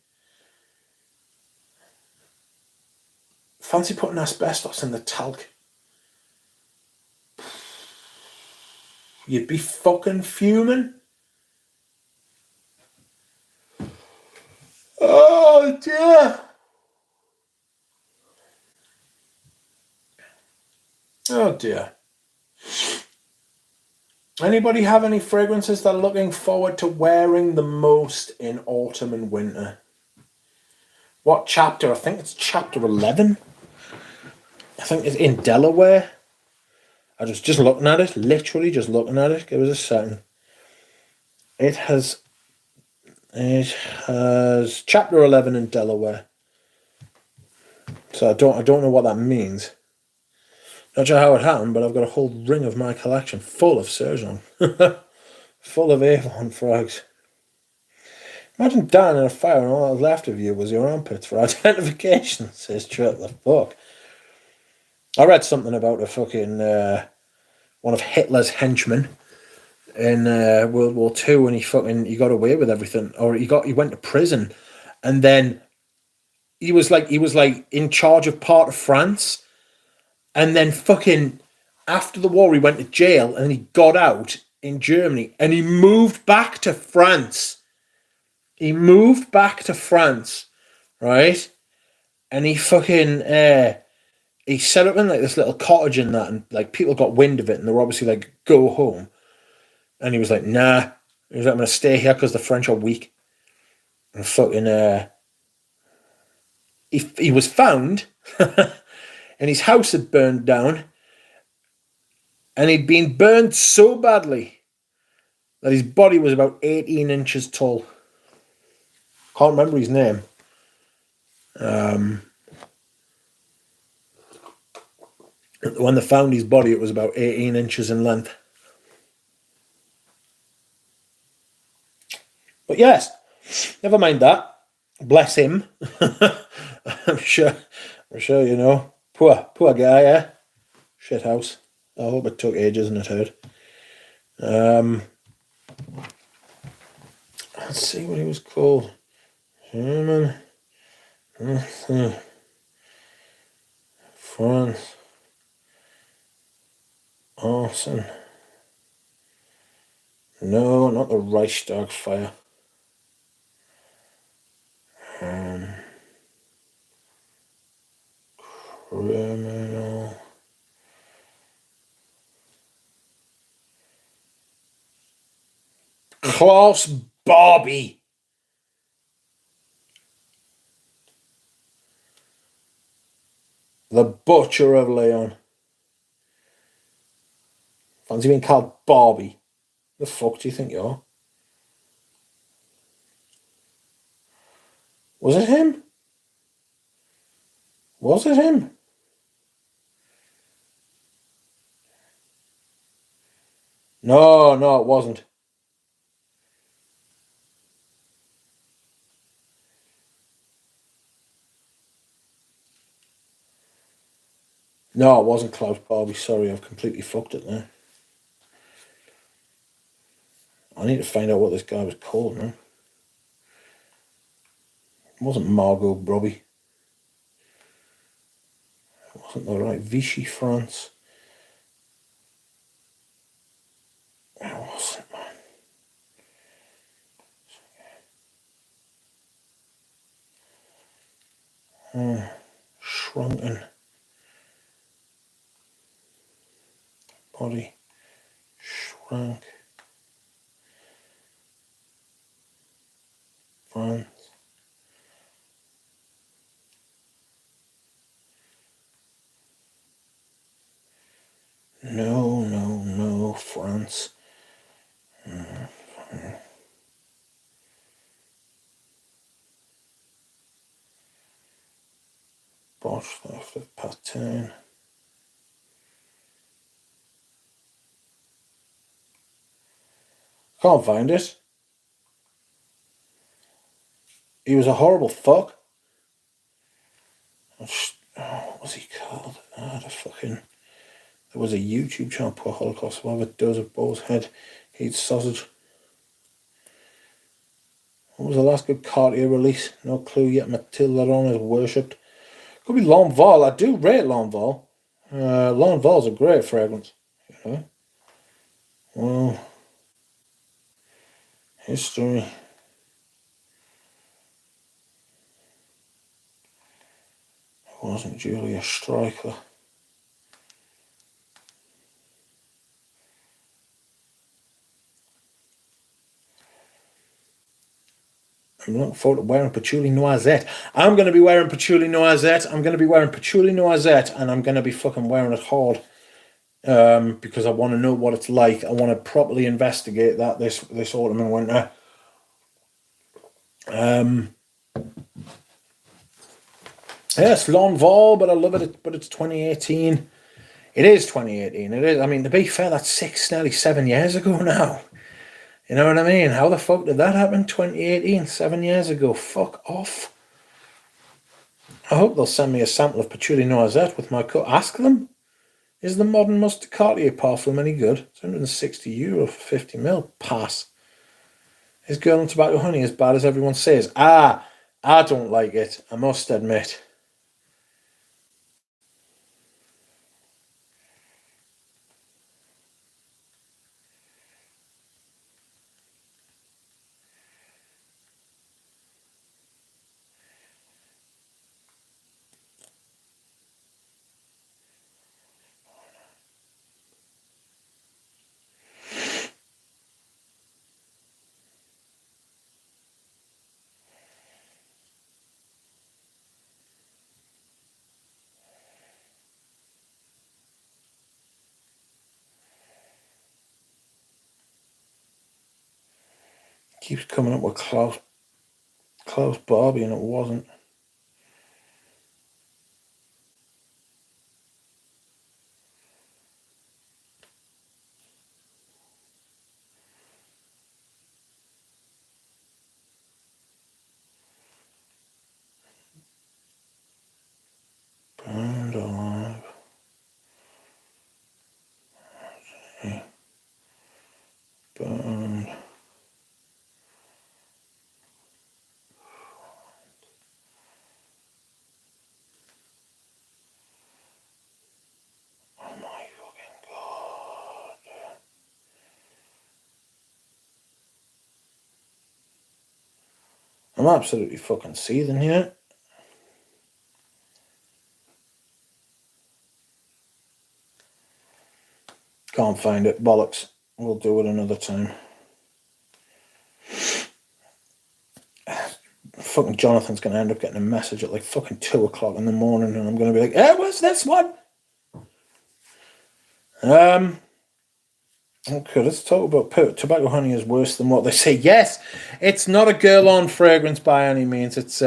Fancy putting asbestos in the talc. You'd be fucking fuming. Oh dear. Oh dear. Anybody have any fragrances they're looking forward to wearing the most in autumn and winter? What chapter? I think it's chapter 11. I think it's in Delaware. I was just looking at it, literally just looking at it. Give us a second. It has chapter 11 in Delaware. So I don't know what that means. Not sure how it happened, but I've got a whole ring of my collection full of Surgeon. Full of Avon frags. Imagine dying in a fire and all that was left of you was your armpits for identification, says Trip. The fuck. I read something about a fucking one of Hitler's henchmen in World War II, and he got away with everything, or he went to prison, and then he was like in charge of part of France. And then fucking after the war, he went to jail and he got out in Germany, and he moved back to France. He moved back to France, right? And he fucking he set up in like this little cottage in that, and like people got wind of it, and they were obviously like, go home. And he was like, nah. He was like, I'm gonna stay here because the French are weak. And fucking he was found, and his house had burned down, and he'd been burned so badly that his body was about 18 inches tall. Can't remember his name. When they found his body, it was about 18 inches in length. But yes, never mind that. Bless him. I'm sure you know. Poor guy, eh? Shit house. I hope it took ages and it hurt. Let's see what he was called. German. France. Arson. No, not the Reichstag fire. Criminal. Klaus Barbie. The Butcher of Leon. Fancy being called Barbie. The fuck do you think you are? Was it him? Was it him? No, it wasn't. No, it wasn't Klaus Barbie. Sorry, I've completely fucked it now. I need to find out what this guy was called now. It wasn't Margot Robbie. It wasn't the right Vichy France. It wasn't, man. Shrunken. Body. Shrank. France. No, France. Bosch left of Patin. Can't find it. He was a horrible fuck. What was he called? There was a YouTube channel, Poor Holocaust Survivor, Does of Boar's Head, Eats Sausage. What was the last good Cartier release? No clue yet. Mathilde Laron is worshipped. Could be L'Envol. I do rate L'Envol. L'Envol's a great fragrance. You know? Well, history. It wasn't Julia Streicher. I'm looking forward to wearing Patchouli Noisette. I'm going to be wearing Patchouli Noisette. I'm going to be wearing Patchouli Noisette, and I'm going to be fucking wearing it hard. Because I want to know what it's like. I want to properly investigate that this autumn and winter. Yes, L'Envol, but I love it. But it's 2018. It is 2018. It is. I mean, to be fair, that's nearly 7 years ago now. You know what I mean? How the fuck did that happen? 2018, 7 years ago. Fuck off. I hope they'll send me a sample of Patchouli Noisette with my cut. Ask them. Is the modern Mustard Cartier parfum any good? It's €160 for 50ml. Pass. Is Girl and Tobacco Honey as bad as everyone says? I don't like it, I must admit. keeps coming up with Klaus Barbie, and it wasn't. Burned alive. Okay. Burned. Oh my fucking god. I'm absolutely fucking seething here. Can't find it. Bollocks. We'll do it another time. Fucking Jonathan's going to end up getting a message at like fucking 2 o'clock in the morning, and I'm going to be like, hey, what's this one? Okay, let's talk about tobacco honey is worse than what they say. Yes, it's not a girl-on fragrance by any means. It's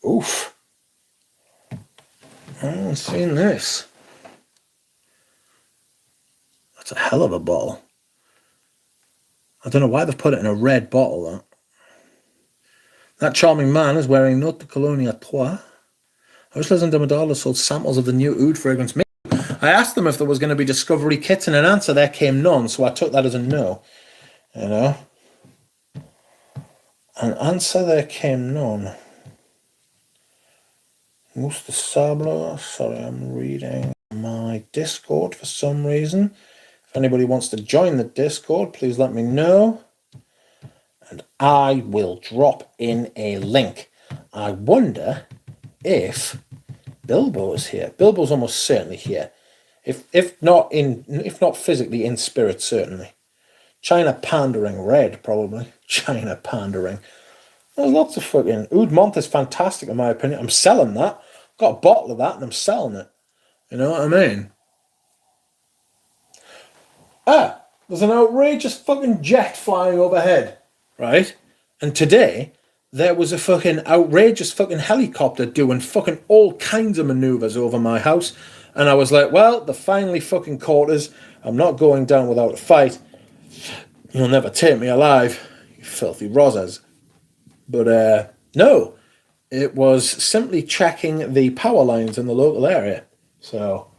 oof. I haven't seen this. That's a hell of a bottle. I don't know why they've put it in a red bottle. That charming man is wearing Note de Cologne à Trois. Houseless and Madala sold samples of the new oud fragrance. I asked them if there was going to be discovery kits, and an answer there came none, so I took that as a no. You know? An answer there came none. Mousse de Sable. Sorry, I'm reading my Discord for some reason. If anybody wants to join the Discord, please let me know. And I will drop in a link. I wonder if Bilbo is here. Bilbo's almost certainly here. If not physically, in spirit, certainly. China Pandering Red, probably. China Pandering. There's lots of fucking... Oud Month is fantastic, in my opinion. I'm selling that. Got a bottle of that, and I'm selling it. You know what I mean? There's an outrageous fucking jet flying overhead. Right? And today, there was a fucking outrageous fucking helicopter doing fucking all kinds of maneuvers over my house. And I was like, well, the finally fucking quarters. I'm not going down without a fight. You'll never take me alive, you filthy rozzers. But no, it was simply checking the power lines in the local area. So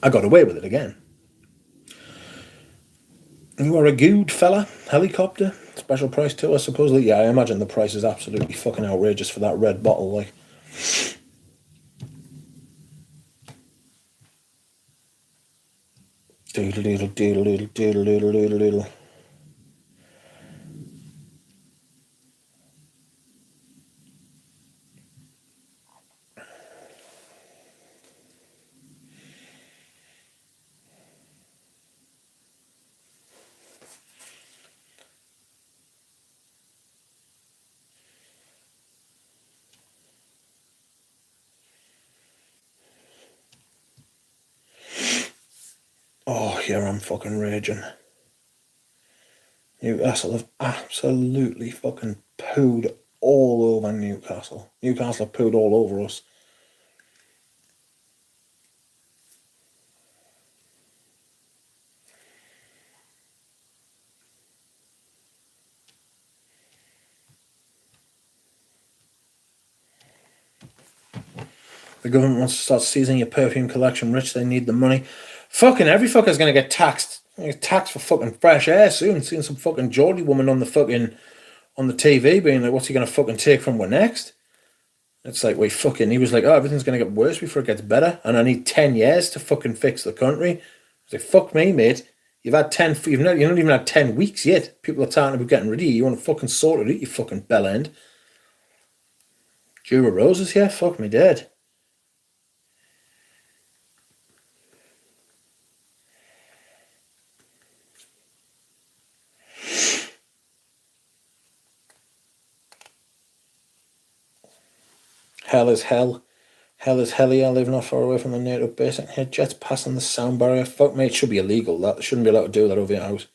I got away with it again. You are a good fella. Helicopter. Special price too, I suppose. Yeah, I imagine the price is absolutely fucking outrageous for that red bottle. Like, doodle doodle doodle doodle doodle doodle doodle doodle. Oh, here I'm fucking raging. Newcastle have absolutely fucking pooed all over Newcastle. Newcastle have pooed all over us. The government wants to start seizing your perfume collection. Rich, they need the money. Fucking every fucker's gonna get taxed. Get taxed for fucking fresh air soon. Seeing some fucking Geordie woman on the TV being like, what's he gonna fucking take from what next? It's like, wait, fucking, he was like, oh, everything's gonna get worse before it gets better, and I need 10 years to fucking fix the country. It's like, fuck me, mate. You've not even had 10 weeks yet. People are talking about getting rid of you. You want to fucking sort it out, you fucking bell end. Jura Roses here? Fuck me dead. Hell is hell. Hell is hell, I live not far away from the NATO base. I can hear jets passing the sound barrier. Fuck me, it should be illegal. That shouldn't be allowed to do that over your house.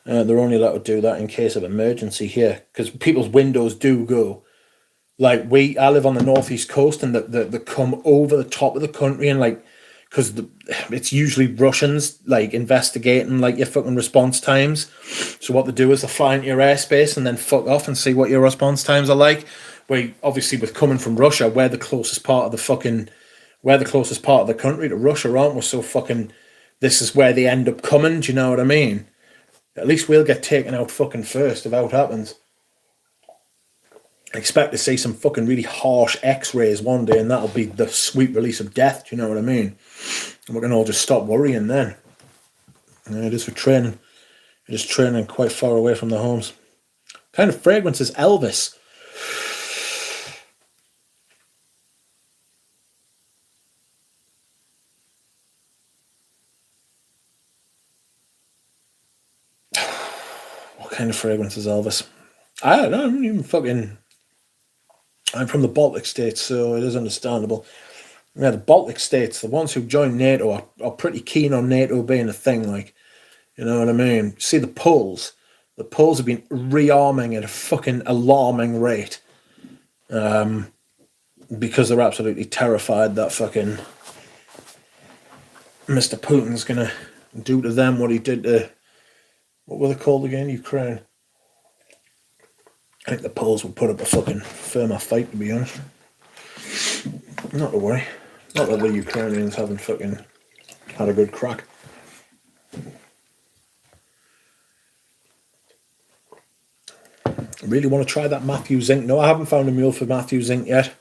They're only allowed to do that in case of emergency here, because people's windows do go. Like I live on the northeast coast, and they come over the top of the country, and like, because it's usually Russians like investigating like your fucking response times. So what they do is they fly into your airspace and then fuck off and see what your response times are like. Obviously with coming from Russia, we're the closest part of the country to Russia, aren't we? So fucking, this is where they end up coming. Do you know what I mean? At least we'll get taken out fucking first if that happens. I expect to see some fucking really harsh X-rays one day, and that'll be the sweet release of death. Do you know what I mean? And we can all just stop worrying then. And it is for training. It is training quite far away from the homes. What kind of fragrance is Elvis? What kind of fragrance is Elvis? I don't know. I'm even fucking... I'm from the Baltic states, so it is understandable. Yeah, the Baltic states, the ones who joined NATO, are pretty keen on NATO being a thing, like, you know what I mean? See, the Poles have been rearming at a fucking alarming rate, because they're absolutely terrified that fucking Mr. Putin's gonna do to them what he did to, what were they called again? Ukraine. I think the Poles would put up a fucking firmer fight, to be honest. Not to worry. Not that the Ukrainians haven't fucking had a good crack. I really want to try that Matthew Zinc. No, I haven't found a mule for Matthew Zinc yet.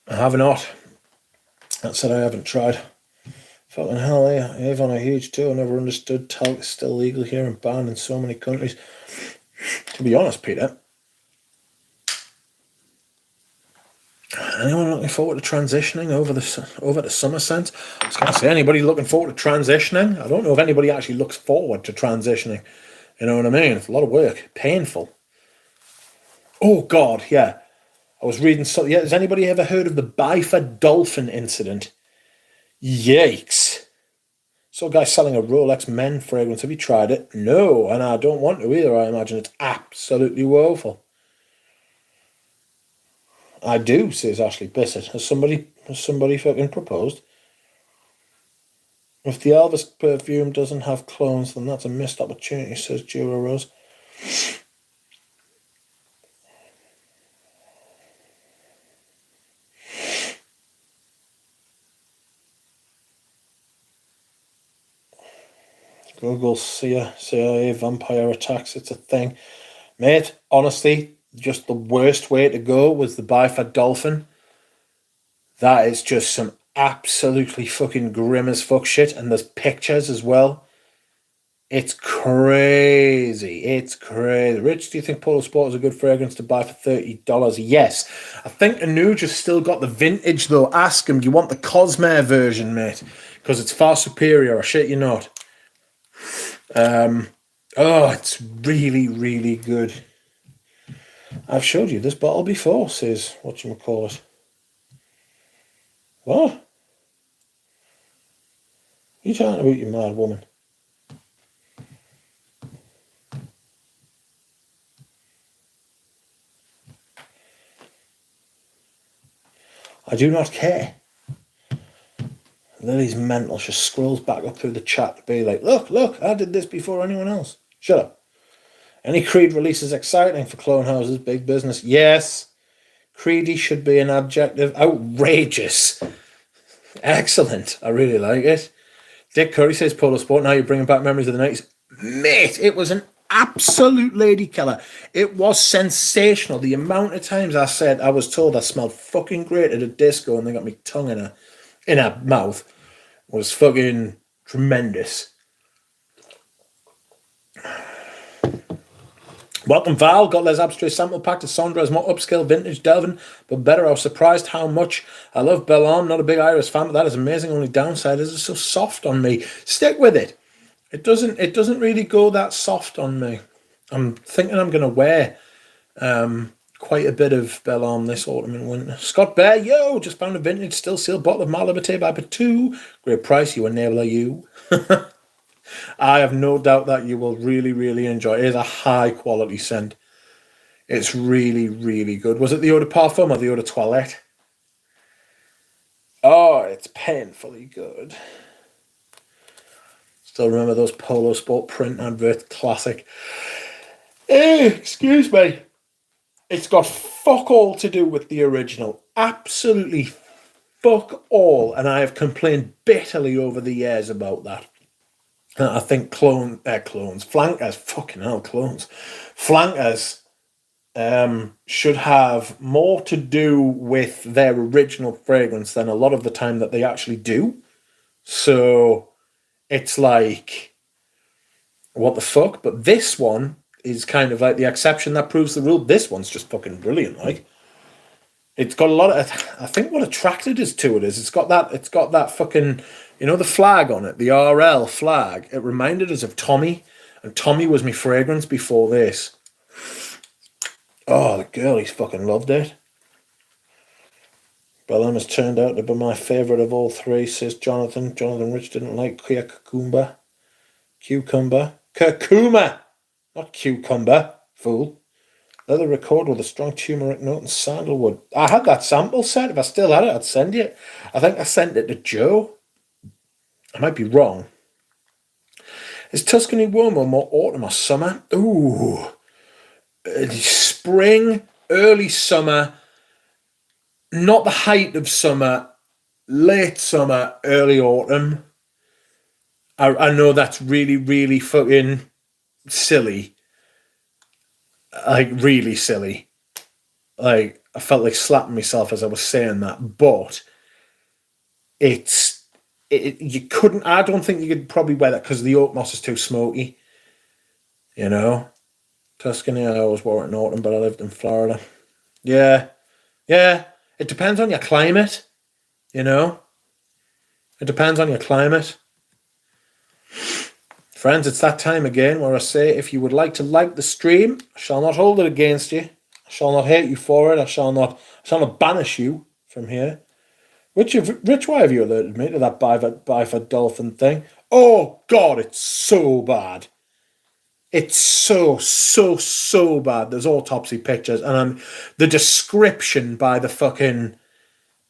I have not. That said, I haven't tried. Fucking hell, Avon are huge too. I never understood talc is still legal here and banned in so many countries. To be honest, Peter, anyone looking forward to transitioning over to summer scent? I was going to say, anybody looking forward to transitioning? I don't know if anybody actually looks forward to transitioning. You know what I mean? It's a lot of work. Painful. Oh, God, yeah. I was reading something. Yeah, has anybody ever heard of the Bifa dolphin incident? Yikes. So a guy selling a Rolex Men fragrance. Have you tried it? No, and I don't want to either. I imagine it's absolutely woeful. I do, says Ashley Bissett. Has somebody fucking proposed? If the Elvis perfume doesn't have clones, then that's a missed opportunity, says Jura Rose. Google CIA vampire attacks, it's a thing. Mate, honestly, just the worst way to go was the Bifid dolphin. That is just some absolutely fucking grim as fuck shit, and there's pictures as well. It's crazy. It's crazy. Rich, do you think Polo Sport is a good fragrance to buy for $30? Yes. I think Anuj has still got the vintage though. Ask him, do you want the Cosmere version, mate? Because it's far superior, I shit you not. It's really, really good. I've showed you this bottle before, says whatchamacallit. What? What are you talking about, you mad woman? I do not care. Lily's mental. She scrolls back up through the chat to be like, look, I did this before anyone else. Shut up. Any Creed release is exciting for clone houses, big business. Yes. Creedy should be an adjective. Outrageous. Excellent. I really like it. Dick Curry says Polo Sport. Now you're bringing back memories of the 90s. Mate, it was an absolute lady killer. It was sensational. The amount of times I was told I smelled fucking great at a disco and they got me tongue in her mouth was fucking tremendous. Welcome, Val. Got Les Abstray sample pack to Sondra's more upscale vintage Delvin, but better. I was surprised how much I love Bellon. Not a big Iris fan, but that is amazing. Only downside is it's so soft on me. Stick with it. It doesn't really go that soft on me. I'm thinking I'm going to wear quite a bit of Belle Arm this autumn and winter. Scott Bear, yo, just found a vintage still sealed bottle of My Liberté by Two. Great price, you enabler, you. I have no doubt that you will really, really enjoy it. It is a high quality scent. It's really, really good. Was it the Eau de Parfum or the Eau de Toilette? Oh, it's painfully good. Still remember those Polo Sport print adverts, classic. Excuse me. It's got fuck all to do with the original. Absolutely fuck all. And I have complained bitterly over the years about that. I think flankers, fucking hell, clones. Flankers should have more to do with their original fragrance than a lot of the time that they actually do. So it's like, what the fuck? But this one is kind of like the exception that proves the rule. This one's just fucking brilliant. Like, it's got a lot of. I think what attracted us to it is it's got that fucking, you know, the flag on it, the RL flag. It reminded us of Tommy, and Tommy was my fragrance before this. Oh, the girlies fucking loved it. Bellum has turned out to be my favourite of all three, says Jonathan. Jonathan Rich didn't like cucumber. Curcuma! Not cucumber, fool. Leather record with a strong turmeric note and sandalwood. I had that sample set. If I still had it, I'd send you it. I think I sent it to Joe. I might be wrong. Is Tuscany warm or more autumn or summer? Ooh. Spring, early summer. Not the height of summer. Late summer, early autumn. I know that's really, really fucking silly. Like, really silly. Like, I felt like slapping myself as I was saying that. But you couldn't, I don't think you could probably wear that because the oak moss is too smoky. You know? Tuscany, I always wore it in autumn, but I lived in Florida. Yeah. Yeah. It depends on your climate. You know? It depends on your climate. Friends, it's that time again where I say, if you would like to like the stream, I shall not hold it against you. I shall not hate you for it. I shall not banish you from here. Rich, why have you alerted me to that Byford dolphin thing? Oh, God, it's so bad. It's so bad. There's autopsy pictures, and the description by the fucking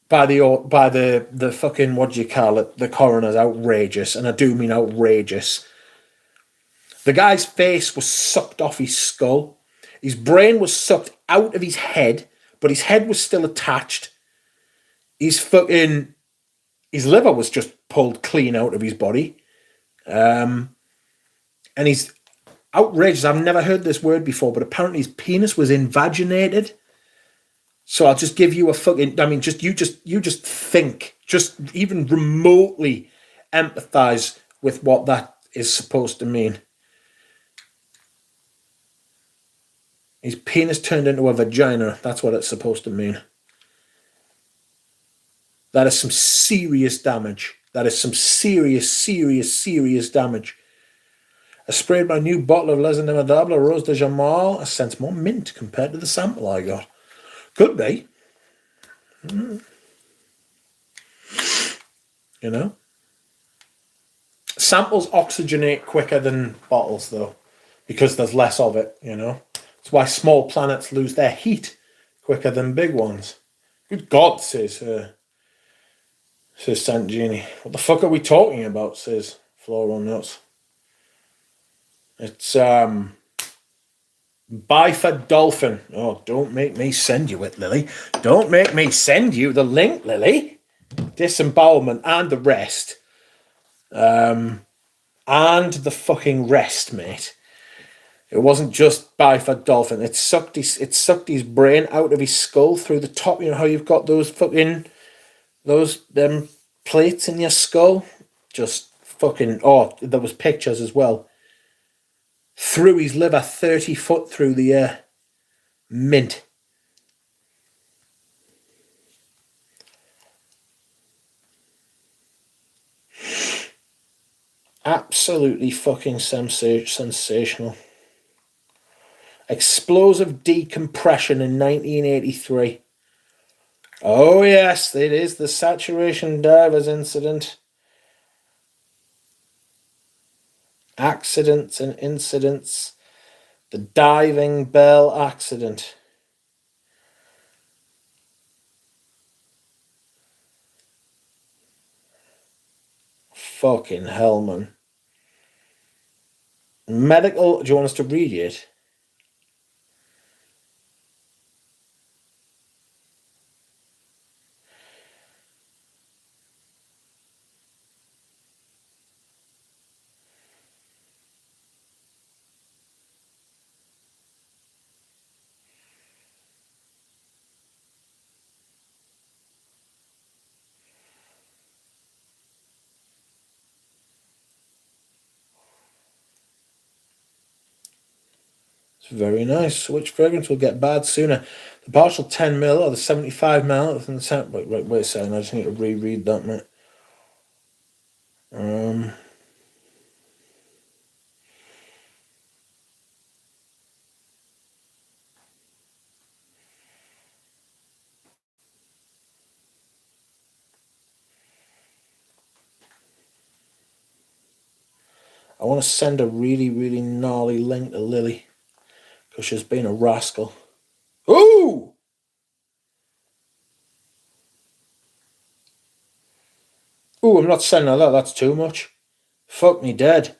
by the fucking, what do you call it? The coroner's outrageous, and I do mean outrageous. The guy's face was sucked off his skull. His brain was sucked out of his head, but his head was still attached. His liver was just pulled clean out of his body. And he's outrageous. I've never heard this word before, but apparently his penis was invaginated. So I'll just give you a fucking, I mean, you just think, just even remotely empathize with what that is supposed to mean. His penis turned into a vagina. That's what it's supposed to mean. That is some serious damage. That is some serious damage. I sprayed my new bottle of Les Inimitables Rose de Jamal. I sense more mint compared to the sample I got. Could be. You know? Samples oxygenate quicker than bottles, though, because there's less of it, you know? That's why small planets lose their heat quicker than big ones. Good God, says Santini. What the fuck are we talking about, says Floral Nuts. It's Byford Dolphin. Oh, don't make me send you it, Lily. Don't make me send you the link, Lily. Disembowelment and the rest. And the fucking rest, mate. It wasn't just Byford Dolphin. It sucked his brain out of his skull through the top. You know how you've got those fucking plates in your skull? Just fucking, oh, there was pictures as well. Through his liver 30 foot through the air. Mint. Absolutely fucking sensational. Explosive decompression in 1983. Oh yes, it is the saturation divers incident. Accidents and incidents. The diving bell accident. Fucking hell, man. Medical. Do you want us to read it? It's very nice. Which fragrance will get bad sooner? The partial 10ml or the 75ml? Wait a second. I just need to reread that, mate. I want to send a really, really gnarly link to Lily because she's been a rascal. Ooh! Ooh, I'm not sending her that. That's too much. Fuck me dead.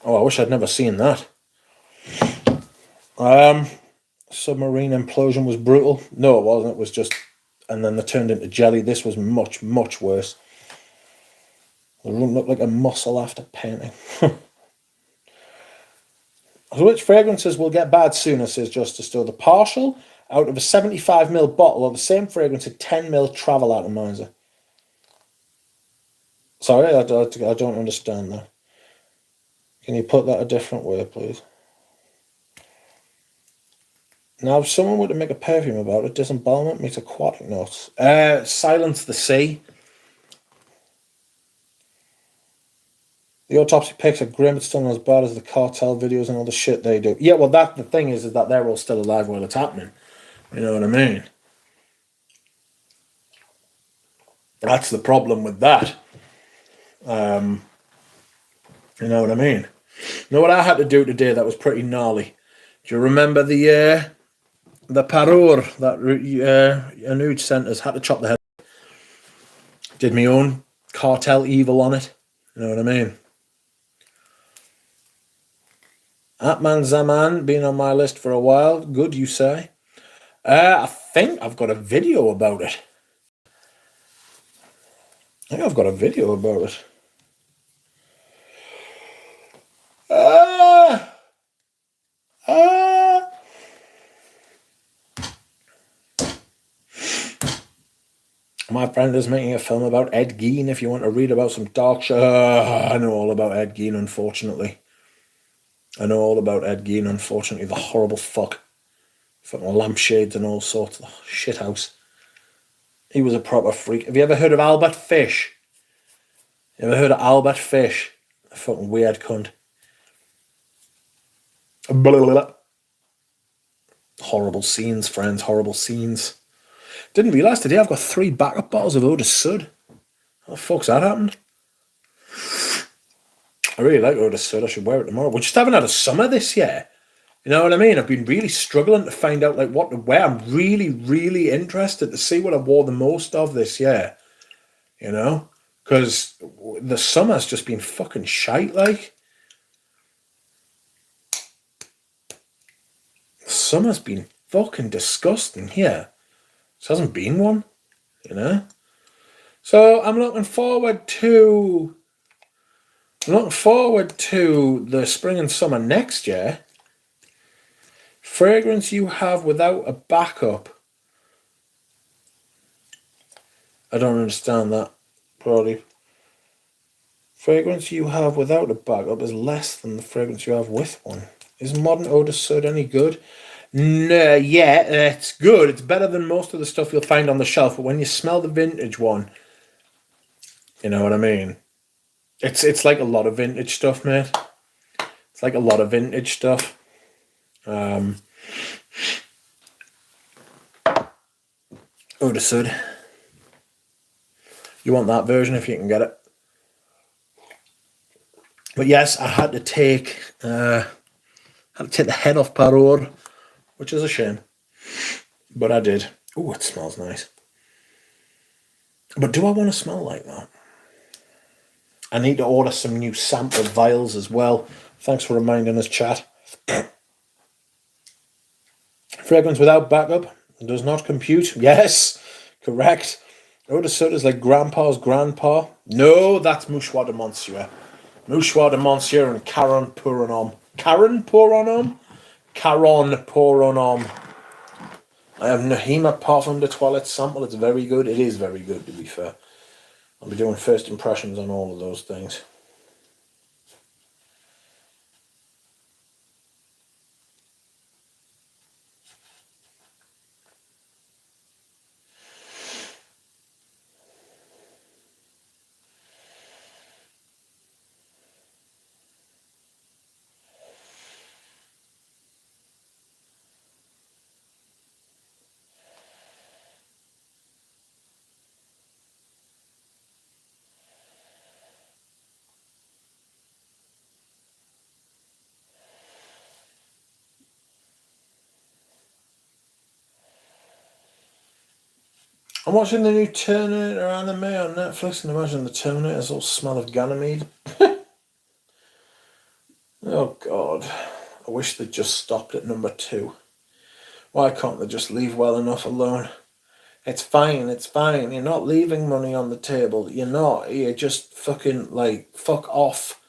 Oh, I wish I'd never seen that. Submarine implosion was brutal. No, it wasn't. It was just... And then they turned into jelly. This was much, much worse. The room looked like a mussel after painting. So which fragrances will get bad sooner, says Justice Still? The partial out of a 75ml bottle or the same fragrance a 10ml travel atomizer? Sorry, I don't understand that. Can you put that a different way, please? Now, if someone were to make a perfume about it, disembalmment meets aquatic notes. Silence the Sea. The autopsy pics are grim, but still not as bad as the cartel videos and all the shit they do. Yeah, well, the thing is that they're all still alive while it's happening. You know what I mean? That's the problem with that. You know what I mean? You know what I had to do today that was pretty gnarly? Do you remember the parure that Anuj sent us? Had to chop the head. Did my own cartel evil on it. You know what I mean? Atman Zaman, been on my list for a while. Good, you say? I think I've got a video about it. I think I've got a video about it. My friend is making a film about Ed Gein. If you want to read about some dark shit, I know all about Ed Gein, unfortunately. I know all about Ed Gein, unfortunately. The horrible fuck. Fucking lampshades and all sorts of shit house. He was a proper freak. Have you ever heard of Albert Fish? You ever heard of Albert Fish? A fucking weird cunt. Blah, blah, blah. Horrible scenes, friends. Horrible scenes. Didn't realise today I've got 3 backup bottles of Eau de Sud. How the fuck's that happened? I really like Eau de Sud. I should wear it tomorrow. We just haven't had a summer this year. You know what I mean? I've been really struggling to find out like what to wear. I'm really, really interested to see what I wore the most of this year. You know? Because the summer's just been fucking shite, like. The summer's been fucking disgusting here. This hasn't been one, you know? So I'm looking forward to the spring and summer next year. Fragrance you have without a backup. I don't understand that, Brody. Fragrance you have without a backup is less than the fragrance you have with one. Is modern Eau de Sud any good? No, yeah, it's good. It's better than most of the stuff you'll find on the shelf. But when you smell the vintage one, you know what I mean? It's like a lot of vintage stuff, mate. It's like a lot of vintage stuff. Eau de Sud. You want that version if you can get it. But yes, I had to take the head off Paror, which is a shame. But I did. Oh, it smells nice. But do I want to smell like that? I need to order some new sample vials as well. Thanks for reminding us, chat. Fragrance without backup does not compute. Yes, correct. Eau de Sud is like grandpa's grandpa. No, that's Mouchoir de Monsieur. Mouchoir de Monsieur and Caron pour un homme. Caron pour un homme? Caron pour un homme. I have Nahima Parfum de Toilette sample. It's very good. It is very good, to be fair. I'll be doing first impressions on all of those things. I'm watching the new Terminator anime on Netflix and imagine the Terminators all smell of Ganymede. Oh God, I wish they'd just stopped at number 2. Why can't they just leave well enough alone? It's fine, it's fine. You're not leaving money on the table. You're not. You're just fucking like, fuck off.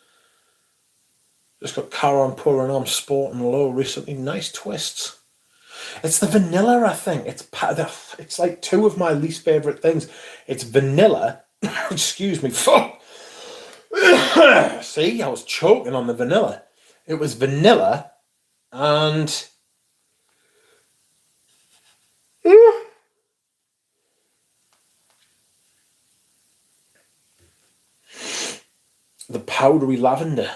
Just got Caron pouring on Sport and Low recently. Nice twists. It's the vanilla, I think. It's like 2 of my least favourite things. It's vanilla. Excuse me. Fuck. See, I was choking on the vanilla. It was vanilla and... the powdery lavender.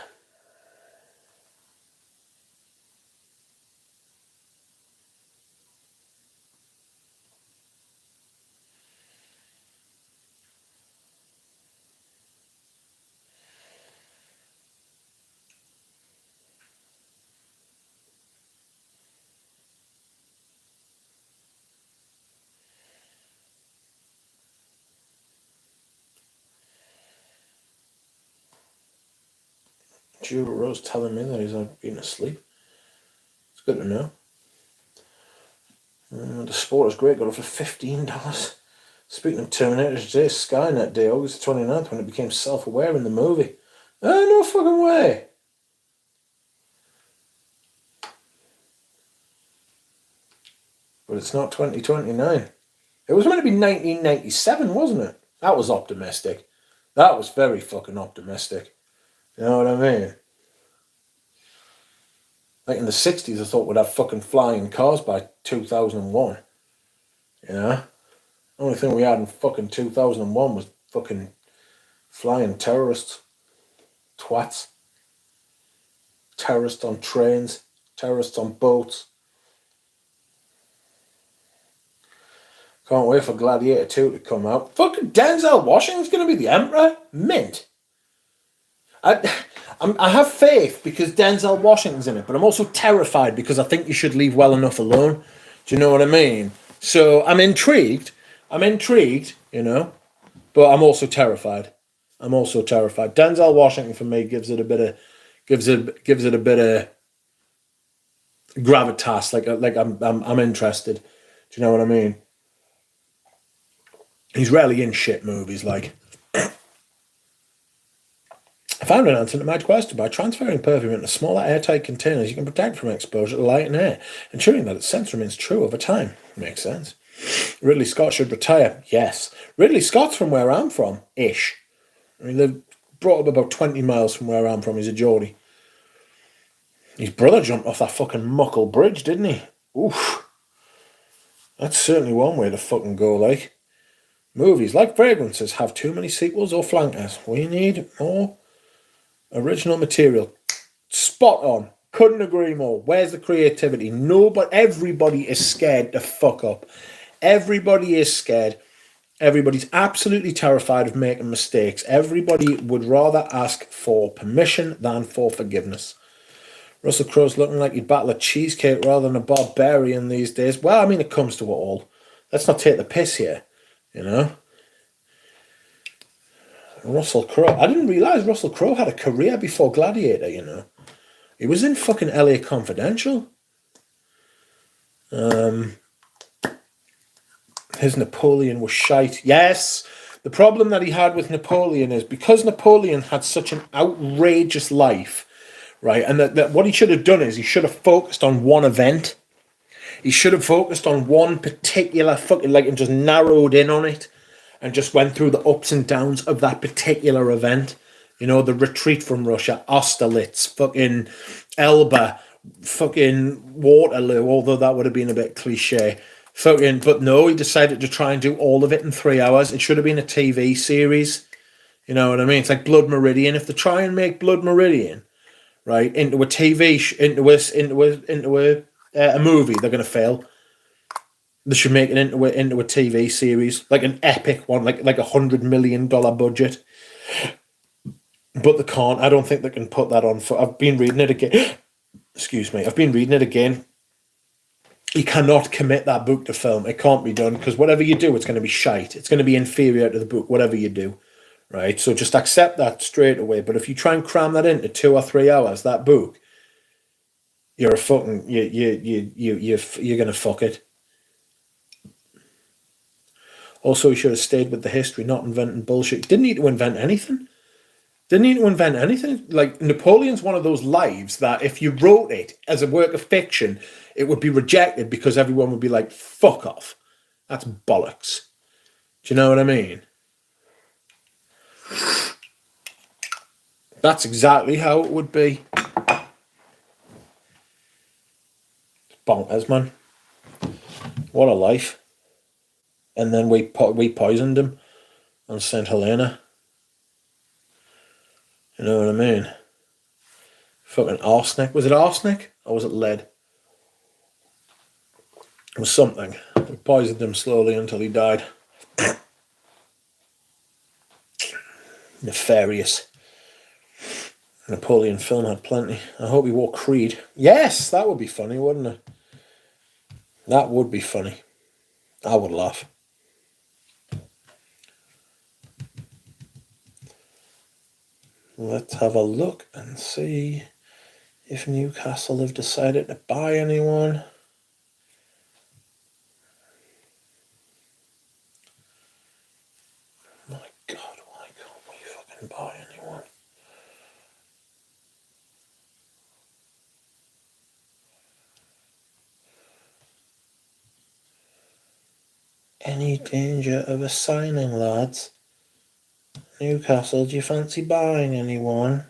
Judah Rose telling me that he's been asleep. It's good to know. The Sport is great, got it for $15. Speaking of Terminators, today is Skynet Day, August 29th, when it became self-aware in the movie. Oh, no fucking way. But it's not 2029. It was meant to be 1997, wasn't it? That was optimistic. That was very fucking optimistic. You know what I mean? Like in the 60s, I thought we'd have fucking flying cars by 2001. You know? The only thing we had in fucking 2001 was fucking flying terrorists. Twats. Terrorists on trains. Terrorists on boats. Can't wait for Gladiator 2 to come out. Fucking Denzel Washington's going to be the Emperor? Mint. I have faith because Denzel Washington's in it, but I'm also terrified because I think you should leave well enough alone. Do you know what I mean? So I'm intrigued, you know, but I'm also terrified. Denzel Washington for me gives it a bit of gravitas. Like I'm interested. Do you know what I mean? He's rarely in shit movies. Like, I found an answer to my question. By transferring perfume into smaller airtight containers, you can protect from exposure to light and air, ensuring that its scent remains true over time. Makes sense. Ridley Scott should retire. Yes. Ridley Scott's from where I'm from, ish. I mean, they're brought up about 20 miles from where I'm from. He's a Geordie. His brother jumped off that fucking muckle bridge, didn't he? Oof. That's certainly one way to fucking go, like. Movies, like fragrances, have too many sequels or flankers. We need more original material. Spot on. Couldn't agree more. Where's the creativity? Nobody, everybody is scared to fuck up. Everybody is scared. Everybody's absolutely terrified of making mistakes. Everybody would rather ask for permission than for forgiveness. Russell Crowe's looking like he'd battle a cheesecake rather than a barbarian these days. Well, I mean, it comes to it all. Let's not take the piss here, you know? Russell Crowe. I didn't realise Russell Crowe had a career before Gladiator, you know? He was in fucking LA Confidential. His Napoleon was shite. Yes, the problem that he had with Napoleon is because Napoleon had such an outrageous life, right? And that what he should have done is he should have focused on one event. He should have focused on one particular fucking, like, and just narrowed in on it and just went through the ups and downs of that particular event. You know, the retreat from Russia, Austerlitz, fucking Elba, fucking Waterloo, although that would have been a bit cliche. Fucking, but no, he decided to try and do all of it in 3 hours. It should have been a TV series. You know what I mean? It's like Blood Meridian. If they try and make Blood Meridian, right, into a TV, into a movie, they're gonna fail. They should make it into a TV series, like an epic one, like $100 million budget. But they can't. I don't think they can put that on. I've been reading it again. Excuse me. I've been reading it again. You cannot commit that book to film. It can't be done because whatever you do, it's going to be shite. It's going to be inferior to the book, whatever you do, right? So just accept that straight away. But if you try and cram that into 2 or 3 hours, that book, you're a fucking you're going to fuck it. Also, he should have stayed with the history, not inventing bullshit. Didn't need to invent anything. Didn't need to invent anything. Like, Napoleon's one of those lives that if you wrote it as a work of fiction, it would be rejected because everyone would be like, fuck off. That's bollocks. Do you know what I mean? That's exactly how it would be. Bonkers, man. What a life. And then we poisoned him on St. Helena. You know what I mean? Fucking arsenic. Was it arsenic? Or was it lead? It was something. We poisoned him slowly until he died. Nefarious. Napoleon film had plenty. I hope he wore Creed. Yes, that would be funny, wouldn't it? That would be funny. I would laugh. Let's have a look and see if Newcastle have decided to buy anyone. My God, why can't we fucking buy anyone? Any danger of a signing, lads? Newcastle, do you fancy buying anyone?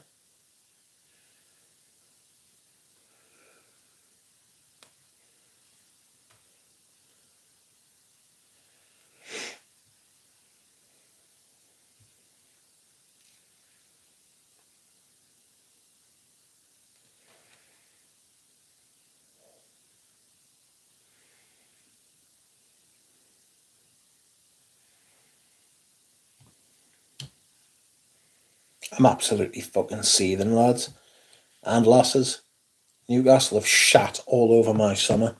I'm absolutely fucking seething, lads and lasses. Newcastle have shat all over my summer.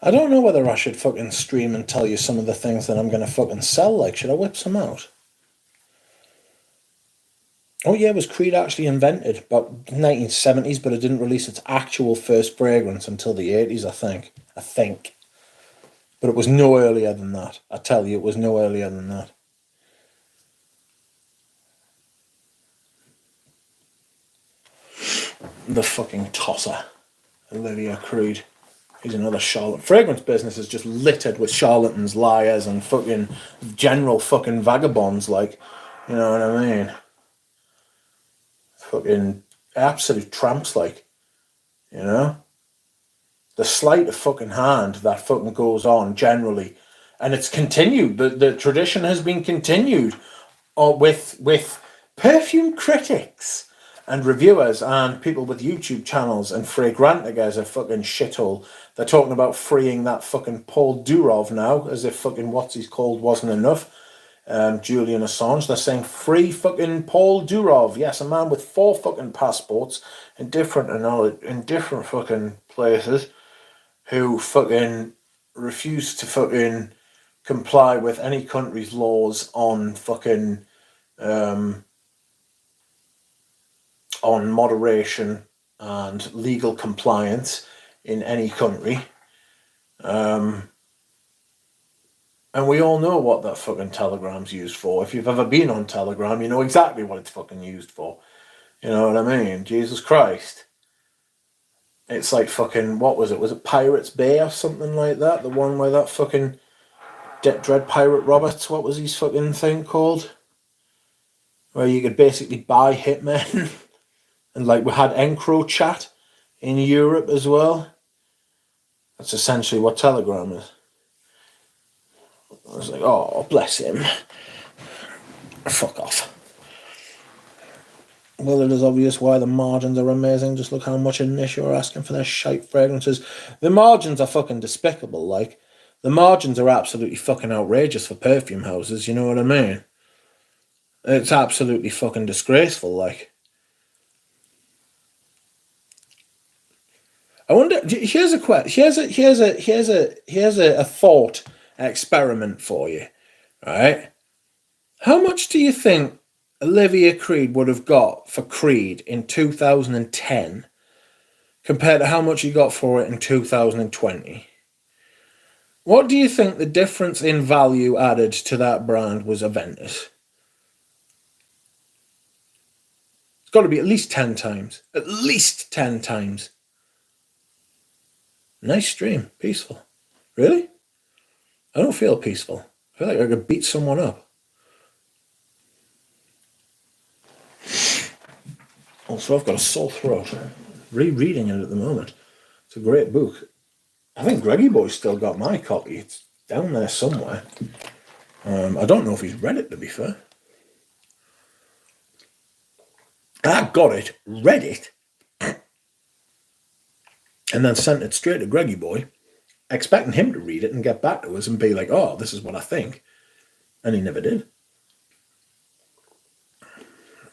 I don't know whether I should fucking stream and tell you some of the things that I'm going to fucking sell. Like, should I whip some out? Oh yeah, was Creed actually invented about 1970s, but it didn't release its actual first fragrance until the 80s, I think. But it was no earlier than that. I tell you, it was no earlier than that. The fucking tosser, Olivia Creed. He's another charlatan. Fragrance business is just littered with charlatans, liars, and fucking general fucking vagabonds. Like, you know what I mean? Fucking absolute tramps. Like, you know, the sleight of fucking hand that fucking goes on generally, and it's continued. The tradition has been continued, with perfume critics and reviewers and people with YouTube channels and Fragrantica as a fucking shithole. They're talking about freeing that fucking Paul Durov now, as if fucking what's he's called wasn't enough. Julian Assange. They're saying free fucking Paul Durov. Yes, a man with 4 fucking passports in different fucking places, who fucking refused to fucking comply with any country's laws on fucking on moderation and legal compliance in any country. And we all know what that fucking Telegram's used for. If you've ever been on Telegram, you know exactly what it's fucking used for. You know what I mean? Jesus Christ. It's like fucking, what was it? Was it Pirates Bay or something like that? The one where that fucking Dread Pirate Roberts, what was his fucking thing called? Where you could basically buy hitmen. And like we had EncroChat in Europe as well. That's essentially what Telegram is. I was like, oh, bless him. Fuck off. Well, it is obvious why the margins are amazing. Just look how much in this you're asking for their shite fragrances. The margins are fucking despicable, like. The margins are absolutely fucking outrageous for perfume houses, you know what I mean? It's absolutely fucking disgraceful, like. I wonder. Here's a question. Here's a thought experiment for you, right? How much do you think Olivia Creed would have got for Creed in 2010 compared to how much he got for it in 2020? What do you think the difference in value added to that brand was Aventus? It's got to be at least 10 times. At least 10 times. Nice stream. Peaceful. Really? I don't feel peaceful. I feel like I could beat someone up. Also, I've got a sore throat. Rereading it at the moment. It's a great book. I think Greggy Boy's still got my copy. It's down there somewhere. I don't know if he's read it, to be fair. I got it, read it, and then sent it straight to Greggy Boy, expecting him to read it and get back to us and be like, oh, this is what I think. And he never did.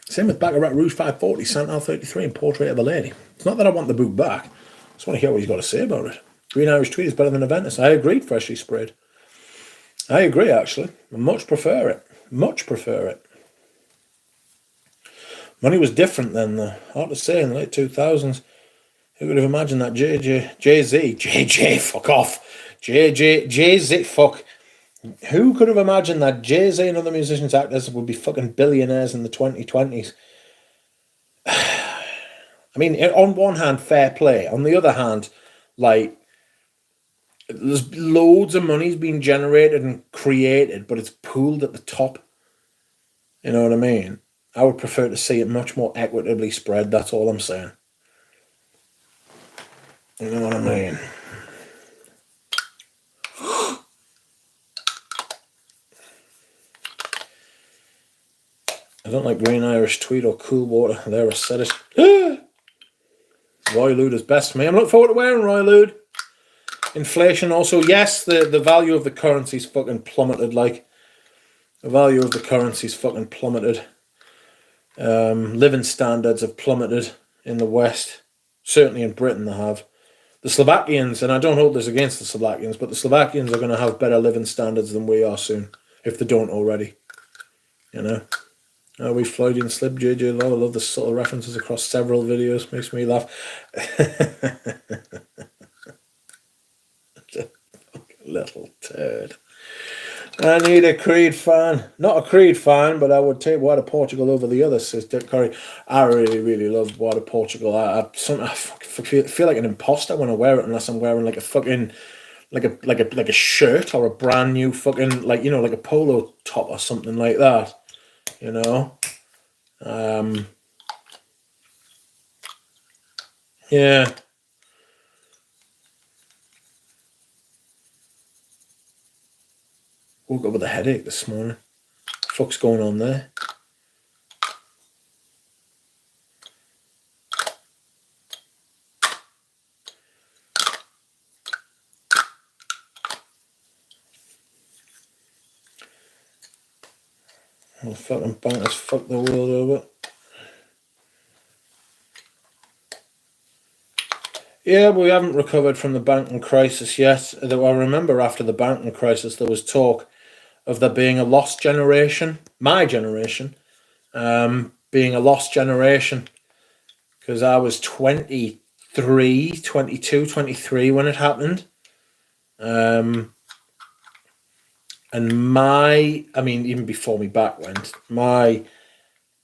Same with Baccarat Rouge 540, Santal 33, and Portrait of a Lady. It's not that I want the book back. I just want to hear what he's got to say about it. Green Irish Tweed is better than Aventus. I agreed, freshly sprayed. I agree, actually. I much prefer it. Much prefer it. Money was different then, though. Hard to say in the late 2000s. Who would have imagined that JJ, fuck off. Jay-Z, fuck. Who could have imagined that Jay-Z and other musicians, actors would be fucking billionaires in the 2020s? I mean, on one hand, fair play. On the other hand, like, there's loads of money's being generated and created, but it's pooled at the top. You know what I mean? I would prefer to see it much more equitably spread. That's all I'm saying. You know what I mean? I don't like Green Irish Tweed or Cool Water. There, I said it. Roy Lude is best for me. I'm looking forward to wearing Roy Lude. Inflation also. Yes, the value of the currency's fucking plummeted. Like, the value of the currency's fucking plummeted. Living standards have plummeted in the West. Certainly in Britain they have. The Slovakians, and I don't hold this against the Slovakians, but the Slovakians are going to have better living standards than we are soon, if they don't already. You know? Oh, we Floydian Slip, JJ Law. I love the subtle references across several videos. Makes me laugh. Little turd. I need a Creed fan. Not a Creed fan, but I would take Water Portugal over the other sister curry. I really, really love Water Portugal. I feel like an imposter when I wear it, unless I'm wearing like a fucking like a shirt or a brand new fucking like like a polo top or something like that. You know. Yeah. Woke up with a headache this morning. Fuck's going on there? Well, fucking bankers fuck the world over. Yeah, we haven't recovered from the banking crisis yet. Though I remember after the banking crisis, there was talk of there being a lost generation, my generation, being a lost generation, because I was 23, 22, 23 when it happened. And even before my back went, my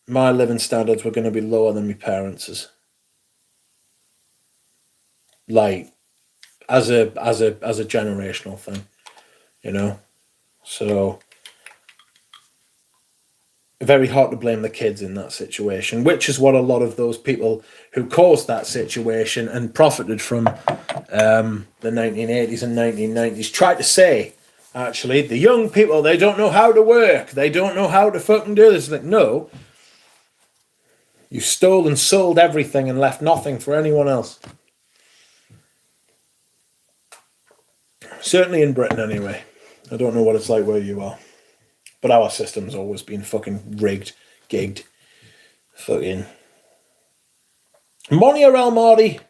living standards were going to be lower than my parents'. Like, as a generational thing, So very hard to blame the kids in that situation, which is what a lot of those people who caused that situation and profited from the 1980s and 1990s tried to say. Actually, the young people, they don't know how to work. They don't know how to fucking do this. Like, no. You stole and sold everything and left nothing for anyone else. Certainly in Britain, anyway. I don't know what it's like where you are. But our system's always been fucking rigged, gigged. Fucking. Monia El Mardi.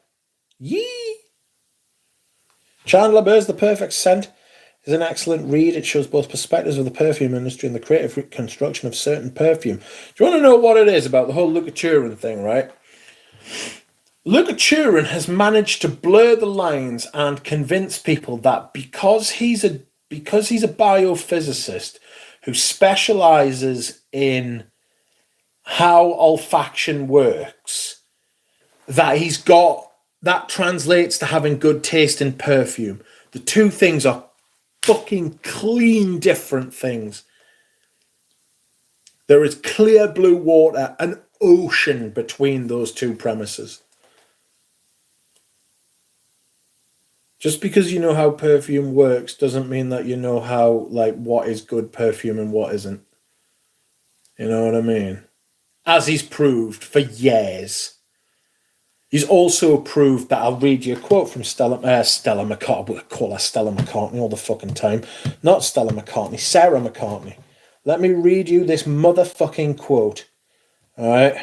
Yee! Chandler Burr's The Perfect Scent is an excellent read. It shows both perspectives of the perfume industry and the creative construction of certain perfume. Do you want to know what it is about the whole Luca Turin thing, right? Luca Turin has managed to blur the lines and convince people that because he's a biophysicist who specializes in how olfaction works, that translates to having good taste in perfume. The two things are fucking clean different things. There is clear blue water, an ocean between those two premises. Just because you know how perfume works doesn't mean that you know how, like, what is good perfume and what isn't. You know what I mean? As he's proved for years. He's also proved that, I'll read you a quote from Stella McCartney. We'll call her Stella McCartney all the fucking time. Not Stella McCartney, Sarah McCartney. Let me read you this motherfucking quote. Alright?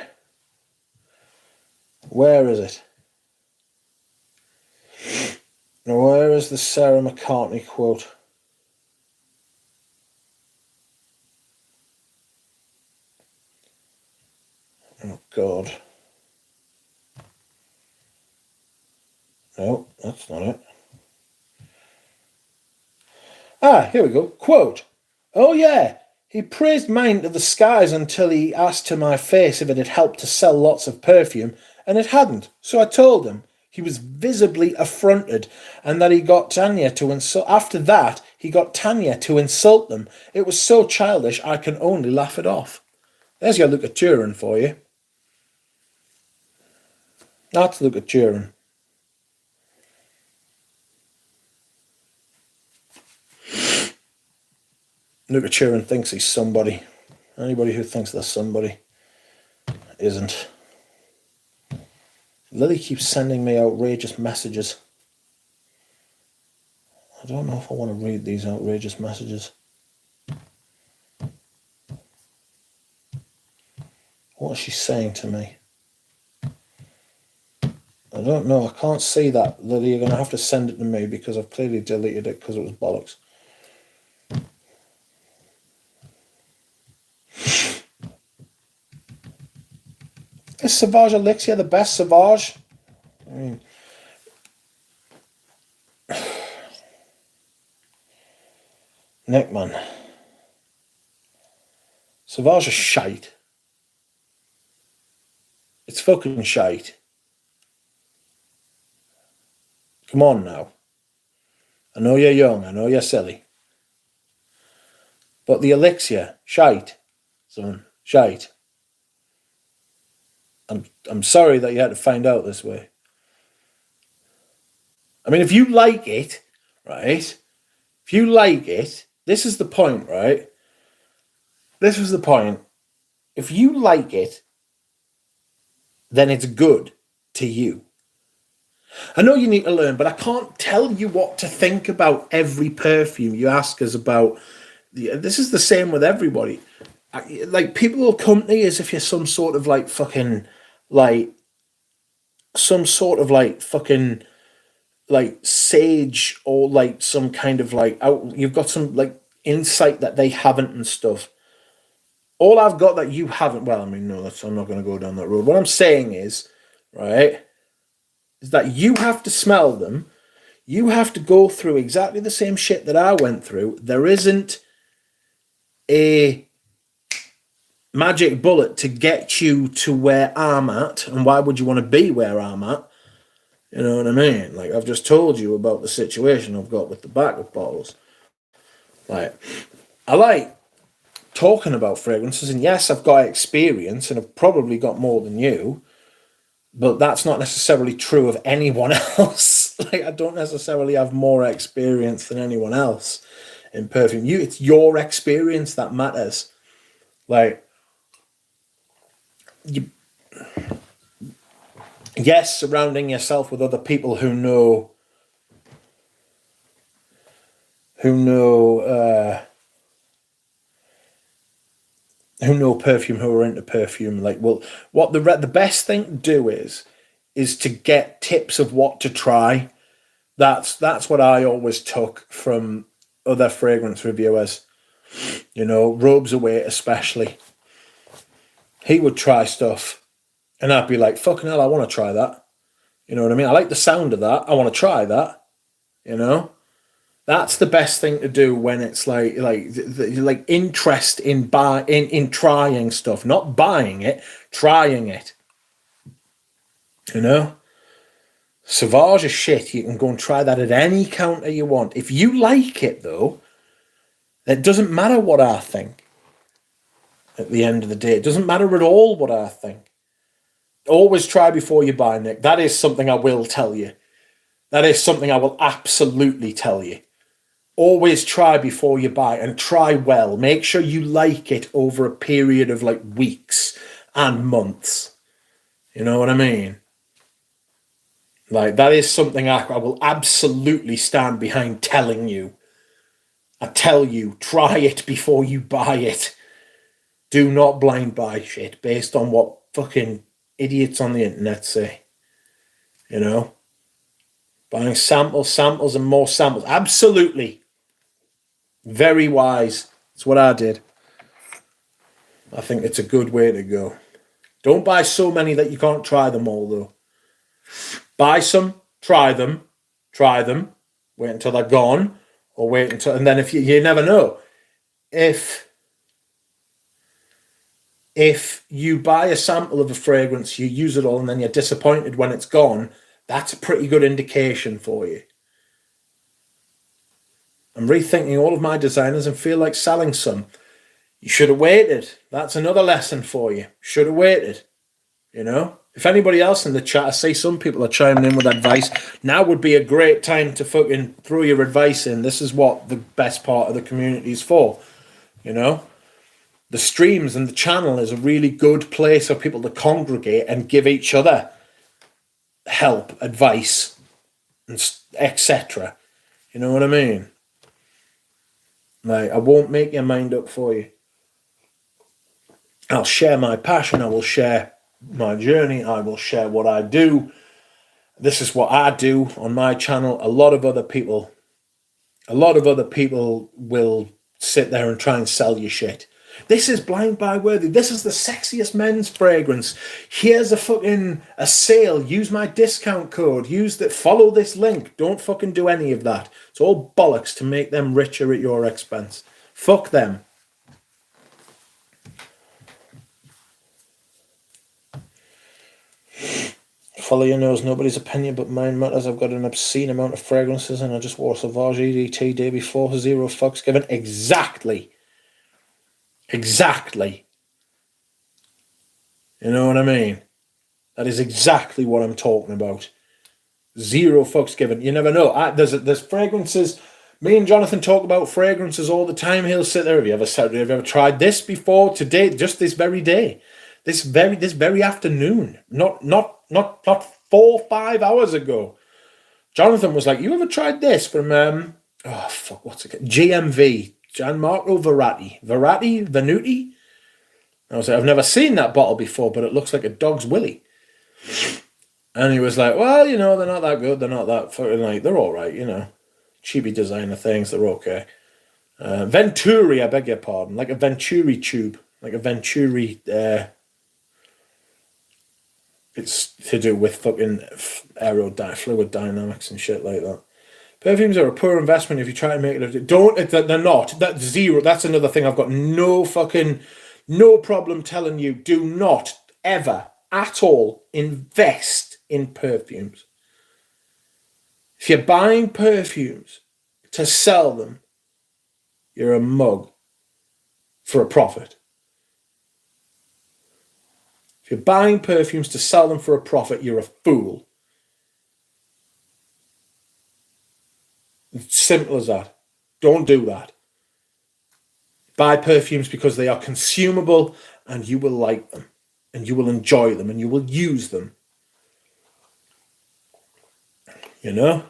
Where is it? Where is the Sarah McCartney quote? Oh, God. No, that's not it. Here we go. Quote. Oh, yeah. He praised mine to the skies until he asked to my face if it had helped to sell lots of perfume, and it hadn't. So I told him. He was visibly affronted, and that he got Tanya to insult. After that, he got Tanya to insult them. It was so childish, I can only laugh it off. There's your Luca Turin for you. That's Luca Turin. Luca Turin thinks he's somebody. Anybody who thinks they're somebody isn't. Lily keeps sending me outrageous messages. I don't know if I want to read these outrageous messages. What is she saying to me? I don't know. I can't see that, Lily. You're going to have to send it to me because I've clearly deleted it because it was bollocks. Is Sauvage Elixir the best Sauvage? I mean, Nick, man. Sauvage is shite. It's fucking shite. Come on now. I know you're young, I know you're silly. But the elixir, shite. Son, shite. I'm sorry that you had to find out this way. I mean, if you like it, right? If you like it, this is the point, right? This is the point. If you like it, then it's good to you. I know you need to learn, but I can't tell you what to think about every perfume you ask us about. This is the same with everybody. Like, people will come to you as if you're some sort of like fucking, like, some sort of like fucking, like, sage, or like some kind of like out. You've got some like insight that they haven't and stuff. All I've got that you haven't. Well, I mean, no, I'm not going to go down that road. What I'm saying is, right, is that you have to smell them. You have to go through exactly the same shit that I went through. There isn't a magic bullet to get you to where I'm at. And why would you want to be where I'm at? You know what I mean? Like, I've just told you about the situation I've got with the backup bottles. Like, I like talking about fragrances, and yes, I've got experience, and I've probably got more than you, but that's not necessarily true of anyone else. Like, I don't necessarily have more experience than anyone else in perfume. It's your experience that matters. Like, yes, surrounding yourself with other people who know perfume, who are into perfume. Like, well, what the best thing to do is to get tips of what to try. That's what I always took from other fragrance reviewers. You know, Robes Away especially. He would try stuff, and I'd be like, fucking hell, I want to try that. You know what I mean? I like the sound of that. I want to try that. You know? That's the best thing to do when it's like interest in trying stuff, not buying it, trying it. You know, Sauvage is shit. You can go and try that at any counter you want. If you like it, though, it doesn't matter what I think. At the end of the day, it doesn't matter at all what I think. Always try before you buy, Nick. That is something I will tell you. That is something I will absolutely tell you. Always try before you buy, and try well. Make sure you like it over a period of like weeks and months. You know what I mean? Like, that is something I will absolutely stand behind telling you. I tell you, try it before you buy it. Do not blind buy shit based on what fucking idiots on the internet say. You know? Buying samples, and more samples. Absolutely. Very wise. It's what I did. I think it's a good way to go. Don't buy so many that you can't try them all, though. Buy some, try them, wait until they're gone, or wait until, and then if you never know. If you buy a sample of a fragrance, you use it all, and then you're disappointed when it's gone, that's a pretty good indication for you. I'm rethinking all of my designers and feel like selling some. You should have waited. That's another lesson for you. Should have waited. You know? If anybody else in the chat, I see some people are chiming in with advice. Now would be a great time to fucking throw your advice in. This is what the best part of the community is for. You know? The streams and the channel is a really good place for people to congregate and give each other help, advice, and etc. You know what I mean? Like, I won't make your mind up for you. I'll share my passion. I will share my journey. I will share what I do. This is what I do on my channel. A lot of other people will sit there and try and sell you shit. This is blind buy worthy. This is the sexiest men's fragrance. Here's a sale. Use my discount code. Follow this link. Don't fucking do any of that. It's all bollocks to make them richer at your expense. Fuck them. Follow your nose. Nobody's opinion but mine matters. I've got an obscene amount of fragrances and I just wore Sauvage EDT day before. Zero fucks given. Exactly. Exactly. You know what I mean? That is exactly what I'm talking about. Zero fucks given. You never know. There's fragrances. Me and Jonathan talk about fragrances all the time. He'll sit there. Have you ever tried this before? Today, just this very day, this very afternoon. Not 4 or 5 hours ago. Jonathan was like, "You ever tried this from oh fuck, what's it called? GMV, Gianmarco Venuti." I was like, "I've never seen that bottle before, but it looks like a dog's willy." And he was like, "Well, you know, they're not that good. They're not that fucking like they're all right, you know, cheapy designer things. They're okay." Venturi, I beg your pardon, like a Venturi tube, like a Venturi. It's to do with fucking fluid dynamics and shit like that. Perfumes are a poor investment if you try to make it. They're not. That's zero. That's another thing I've got no problem telling you. Do not ever at all invest in perfumes. If you're buying perfumes to sell them, you're a mug for a profit. If you're buying perfumes to sell them for a profit, you're a fool. It's simple as that. Don't do that. Buy perfumes because they are consumable and you will like them and you will enjoy them and you will use them. You know?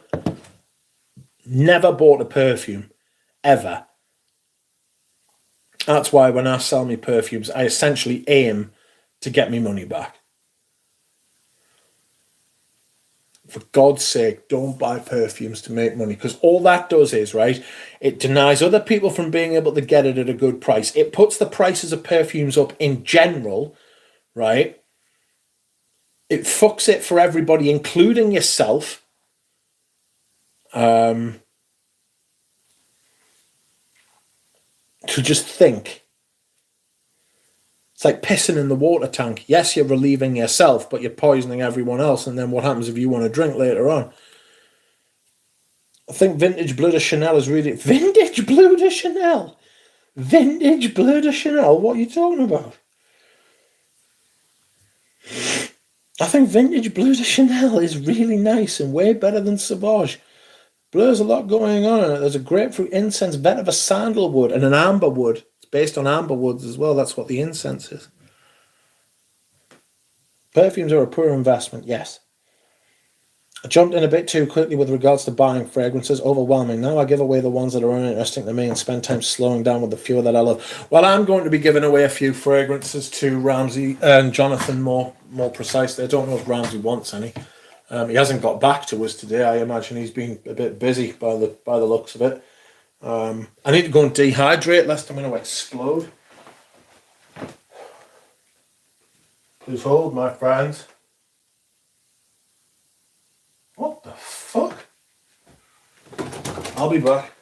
Never bought a perfume, ever. That's why when I sell me perfumes, I essentially aim to get me money back. For God's sake, don't buy perfumes to make money, because all that does is, right, it denies other people from being able to get it at a good price. It puts the prices of perfumes up in general, right? It fucks it for everybody, including yourself. To just think. It's like pissing in the water tank. Yes, you're relieving yourself, but you're poisoning everyone else. And then what happens if you want to drink later on? I think Vintage Bleu de Chanel is really... Vintage Bleu de Chanel? Vintage Bleu de Chanel? What are you talking about? I think Vintage Bleu de Chanel is really nice and way better than Sauvage. Bleu's a lot going on in it. There's a grapefruit incense, vetiver sandalwood, and an amber wood. It's based on amber woods as well. That's what the incense is. Perfumes are a poor investment, yes. I jumped in a bit too quickly with regards to buying fragrances. Overwhelming. Now I give away the ones that are uninteresting to me and spend time slowing down with the few that I love. Well, I'm going to be giving away a few fragrances to Ramsey and Jonathan more precisely. I don't know if Ramsey wants any. He hasn't got back to us today. I imagine he's been a bit busy by the looks of it. I need to go and dehydrate lest I'm going to explode. Please hold, my friends. What the fuck? I'll be back.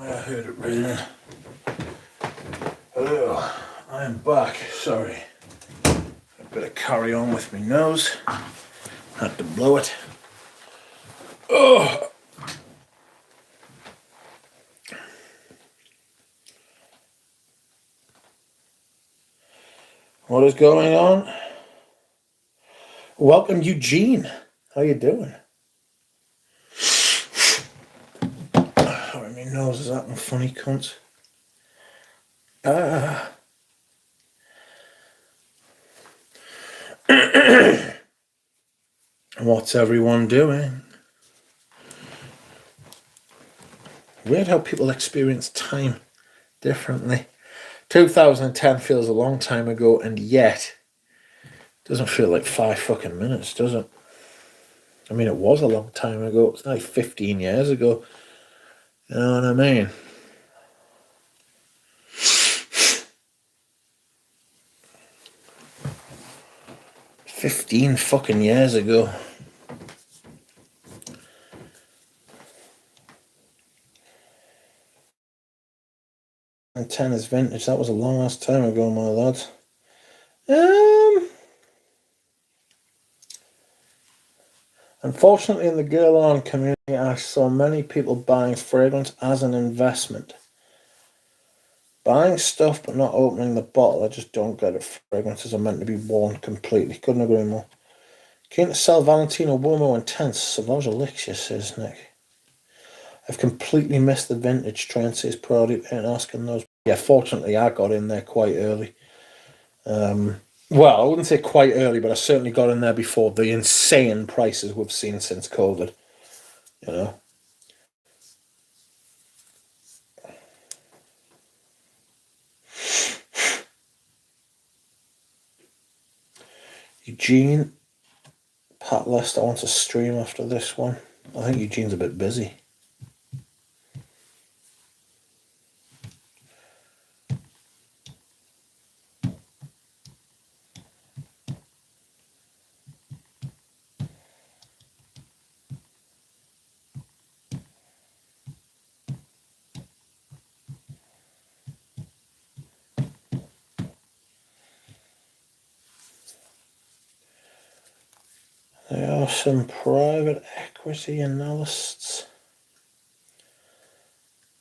I heard it raining. Hello, I am back. Sorry. A bit of carry on with my nose. Had to blow it. Oh! What is going on? Welcome, Eugene. How you doing? Sorry, my nose is acting funny, cunt. What's everyone doing? Weird how people experience time differently. 2010 feels a long time ago, and yet it doesn't feel like 5 fucking minutes, does it? I mean, it was a long time ago. It's like 15 years ago. You know what I mean? "15 fucking years ago." And 10 is vintage. That was a long ass time ago, my lads. Unfortunately, in the girl on community, I saw many people buying fragrance as an investment. Buying stuff but not opening the bottle. I just don't get it. Fragrances are meant to be worn completely. Couldn't agree more. Keen to sell Valentino Uomo Intense. Sauvage Elixir, says Nick. I've completely missed the vintage trend, says Proddy, and asking those. Yeah, fortunately, I got in there quite early. Well, I wouldn't say quite early, but I certainly got in there before the insane prices we've seen since COVID. You know? Eugene, Pat Lester wants to stream after this one. I think Eugene's a bit busy. There are some private equity analysts.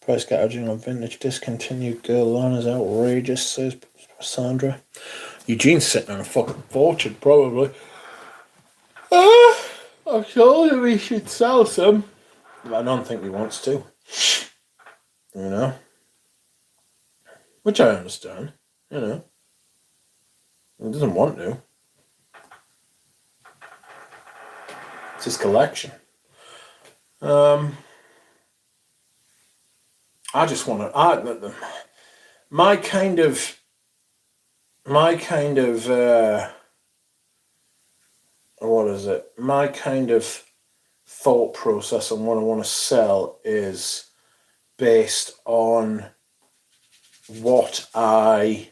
Price gouging on vintage discontinued girl on is outrageous, says Sandra. Eugene's sitting on a fucking fortune, probably. I told him he should sell some. But I don't think he wants to. You know? Which I understand. You know? He doesn't want to. It's his collection. I just want to. My kind of. What is it? My kind of thought process on what I want to sell is based on what I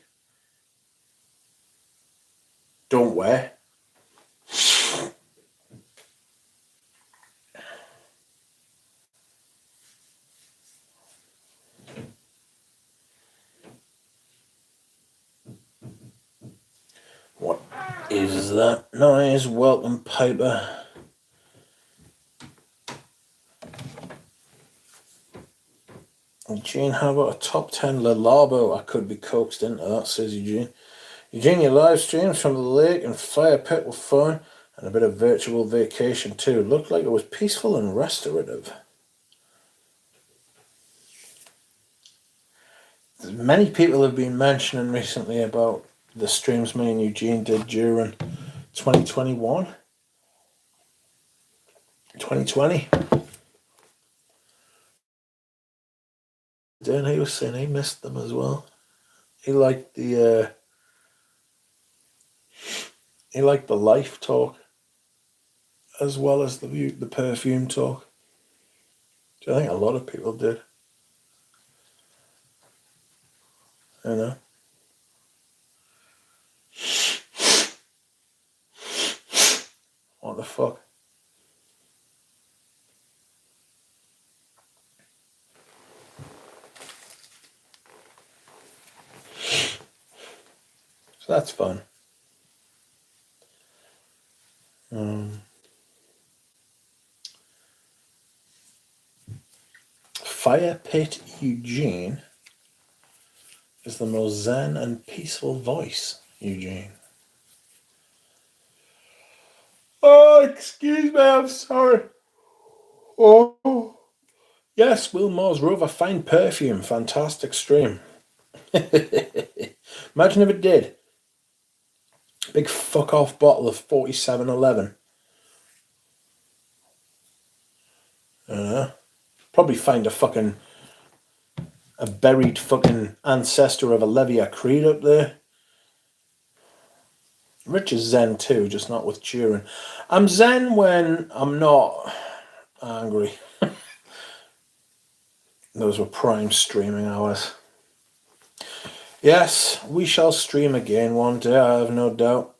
don't wear. What is that noise? Welcome, Piper. Eugene, how about a top 10 Le Labo? I could be coaxed into that, says Eugene. Eugene, your live streams from the lake and fire pit were fun, and a bit of virtual vacation too. Looked like it was peaceful and restorative. Many people have been mentioning recently about the streams me and Eugene did during 2021. 2020. Dan, he was saying he missed them as well. He liked the life talk as well as the perfume talk. I think a lot of people did. You know. What the fuck? that's fun. Fire Pit Eugene is the most zen and peaceful voice, Eugene. Oh, excuse me, I'm sorry. Oh. Yes, Will Moore's Rover, fine perfume, fantastic stream. Imagine if it did. Big fuck off bottle of 4711. Probably find a buried fucking ancestor of Olivia Creed up there. Rich is zen too, just not with cheering. I'm zen when I'm not angry. Those were prime streaming hours. Yes, we shall stream again one day, I have no doubt.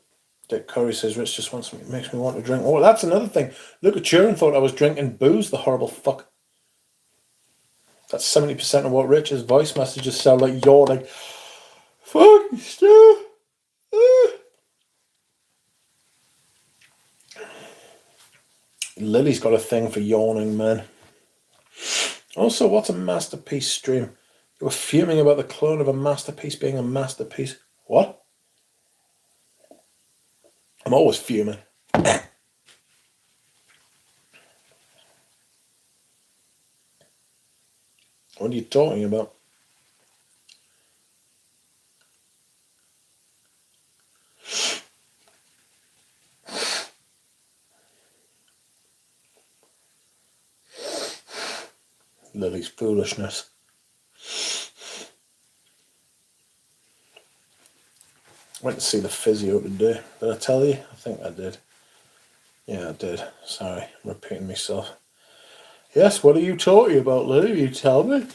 Dick Curry says Rich just makes me want to drink. Oh, that's another thing. Look at Turin thought I was drinking booze, the horrible fuck. That's 70% of what Rich's voice messages sound like. You're like, fuck, Stu. Lily's got a thing for yawning, man. Also, what's a masterpiece stream? You were fuming about the clone of a masterpiece being a masterpiece. What? I'm always fuming. What are you talking about? Lily's foolishness. Went to see the physio today. Did I tell you? I think I did. Yeah, I did. Sorry, I'm repeating myself. Yes, what are you talking about, Lily? You tell me.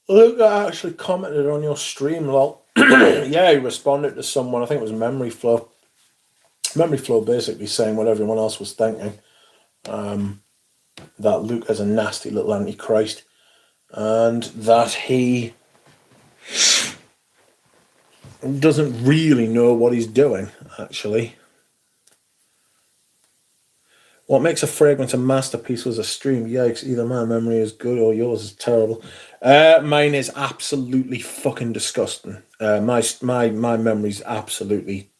Luke actually commented on your stream, lol. Yeah, he responded to someone, I think it was Memory Flow. Memory Flow basically saying what everyone else was thinking. That Luke is a nasty little antichrist. And that he doesn't really know what he's doing, actually. What makes a fragrance a masterpiece was a stream. Yikes, either my memory is good or yours is terrible. Mine is absolutely fucking disgusting. My memory's absolutely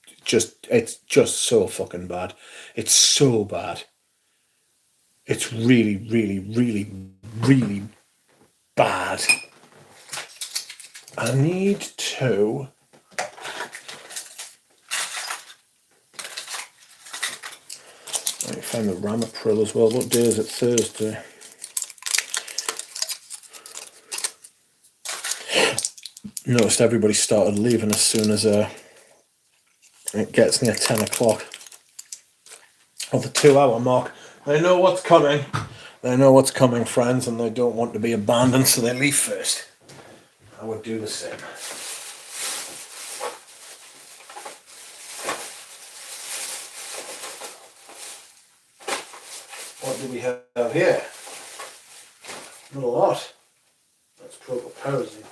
it's just so fucking bad. It's so bad. It's really, really, really, really bad. I need to... Let me find the Ramapril as well. What day is it? Thursday. Noticed everybody started leaving as soon as it gets near 10 o'clock. Of the 2-hour mark. They know what's coming. They know what's coming, friends, and they don't want to be abandoned, so they leave first. I would do the same. What do we have here? Not a lot. That's propylpyrazine.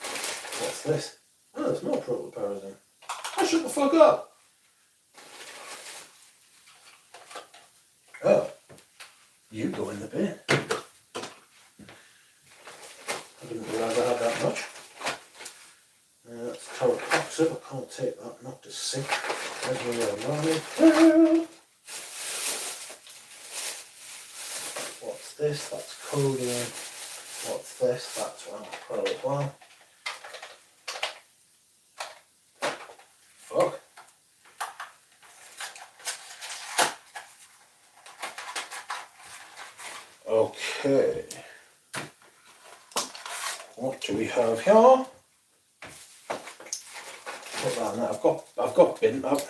What's this? Oh, there's more propylpyrazine. Oh, shut the fuck up. Oh, you go in the bin. I didn't realise I had that much. That's taurotoxic. I can't take that. Not to sink. There's my alarming. What's this? That's codeine. What's this? That's Ramapril as well. Fuck. Okay. What do we have here? Put that in there. I've got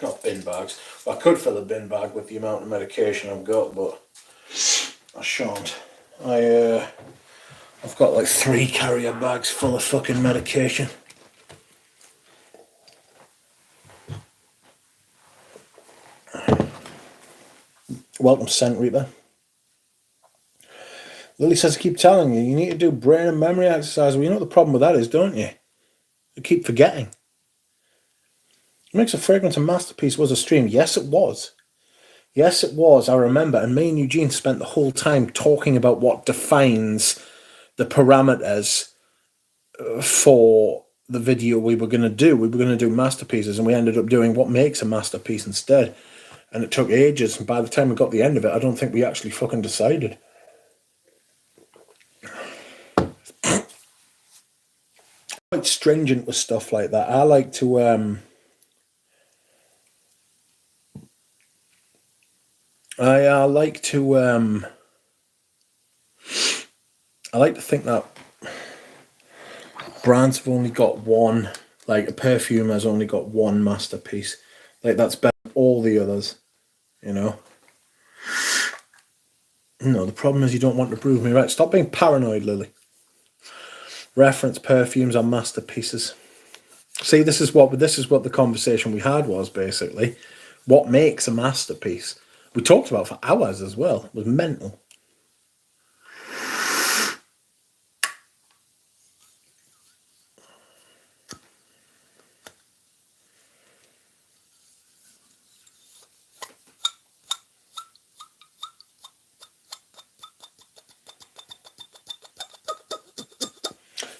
not bin bags. I could fill a bin bag with the amount of medication I've got, but I shan't. I've got like 3 carrier bags full of fucking medication. Welcome, Scent Reaper. Lily says, I keep telling you, you need to do brain and memory exercise. Well, you know what the problem with that is, don't you? You keep forgetting. Makes a Fragrance a Masterpiece was a stream. Yes, it was. Yes, it was. I remember. And me and Eugene spent the whole time talking about what defines the parameters for the video we were going to do. We were going to do masterpieces, and we ended up doing what makes a masterpiece instead. And it took ages, and by the time we got the end of it, I don't think we actually fucking decided. Quite stringent with stuff like that. I like to I like to think that brands have only got one, like a perfume has only got one masterpiece. Like that's better than all the others, you know. No, the problem is you don't want to prove me right. Stop being paranoid, Lily. Reference perfumes are masterpieces. See, this is what the conversation we had was basically. What makes a masterpiece? We talked about for hours as well. It was mental.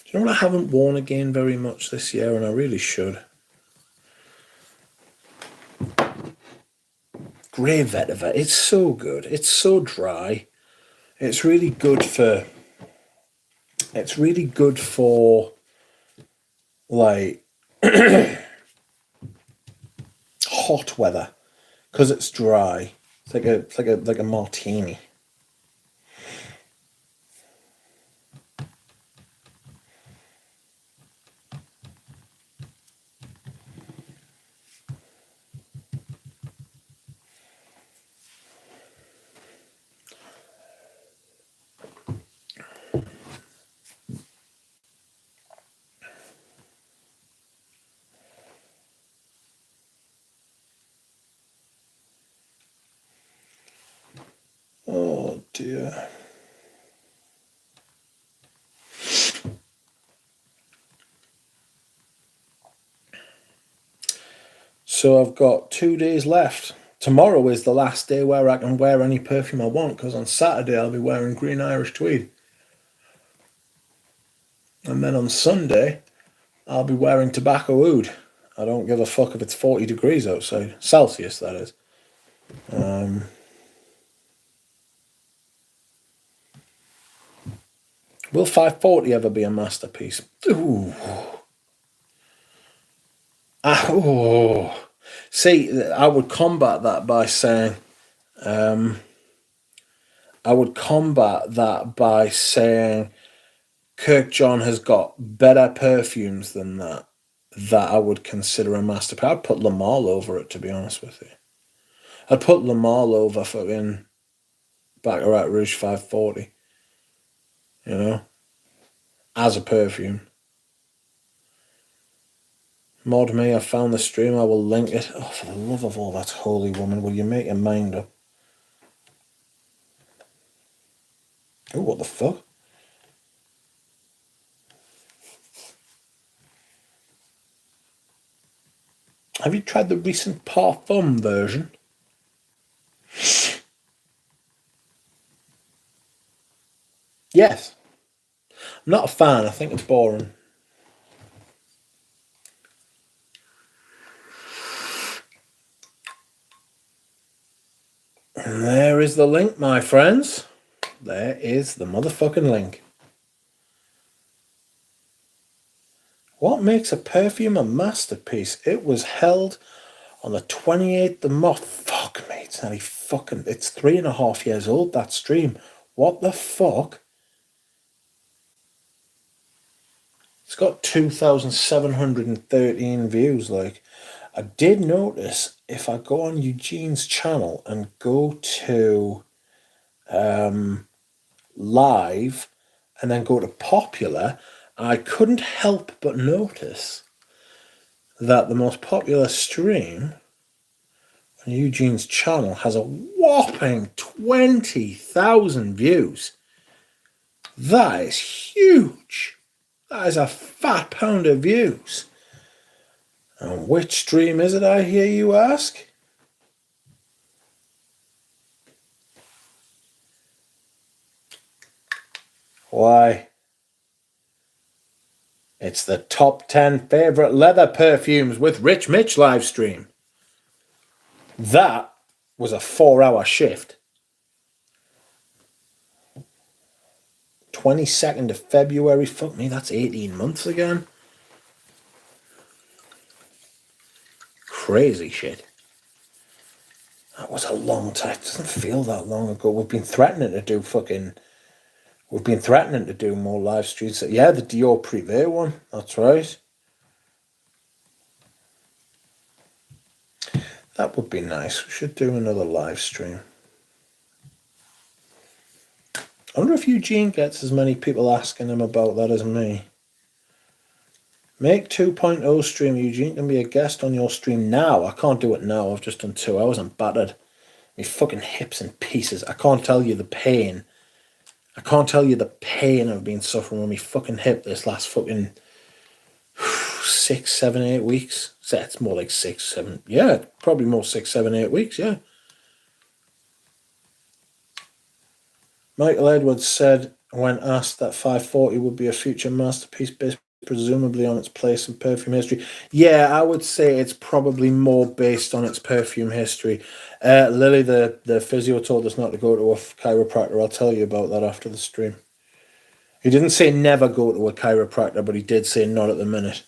You know what I haven't worn again very much this year, and I really should? Grey vetiver. It's so good. It's so dry. It's really good for. It's really good for, like, hot weather, because it's dry. It's like a martini. Oh dear. So I've got 2 days left. Tomorrow is the last day where I can wear any perfume I want, because on Saturday I'll be wearing green Irish tweed. And then on Sunday, I'll be wearing tobacco oud. I don't give a fuck if it's 40 degrees outside. Celsius, that is. Will 540 ever be a masterpiece? Ooh. Oh. See, I would combat that by saying, Kirkjohn has got better perfumes than that I would consider a masterpiece. I'd put Le Male over it, to be honest with you. I'd put Le Male over fucking Baccarat Rouge 540, you know, as a perfume. Mod me, I found the stream, I will link it. Oh, for the love of all that's holy, woman, will you make your mind up? Oh, what the fuck? Have you tried the recent Parfum version? Yes. I'm not a fan, I think it's boring. And there is the link, my friends. There is the motherfucking link. What makes a perfume a masterpiece? It was held on the 28th of March. Fuck me, it's nearly fucking... It's 3.5 years old, that stream. What the fuck? It's got 2,713 views, like. I did notice, if I go on Eugene's channel and go to live and then go to popular, I couldn't help but notice that the most popular stream on Eugene's channel has a whopping 20,000 views. That is huge. That is a fat pound of views. And which stream is it, I hear you ask? Why, it's the top 10 favourite leather perfumes with Rich Mitch live stream. That was a 4-hour shift. 22nd of February. Fuck me, that's 18 months again. Crazy shit. That was a long time. It doesn't feel that long ago. We've been threatening to do more live streams. Yeah, the Dior Privé one. That's right. That would be nice. We should do another live stream. I wonder if Eugene gets as many people asking him about that as me. Make 2.0 stream. Eugene can be a guest on your stream now. I can't do it now. I've just done 2 hours. I'm battered. My fucking hips in pieces. I can't tell you the pain. I can't tell you the pain I've been suffering with my fucking hip this last fucking 6, 7, 8 weeks. So it's more like 6, 7. Yeah, probably more 6, 7, 8 weeks. Yeah. Michael Edwards said when asked that 540 would be a future masterpiece based presumably on its place in perfume history. Yeah, I would say it's probably more based on its perfume history. Lily, the physio, told us not to go to a chiropractor. I'll tell you about that after the stream. He didn't say never go to a chiropractor, but he did say not at the minute.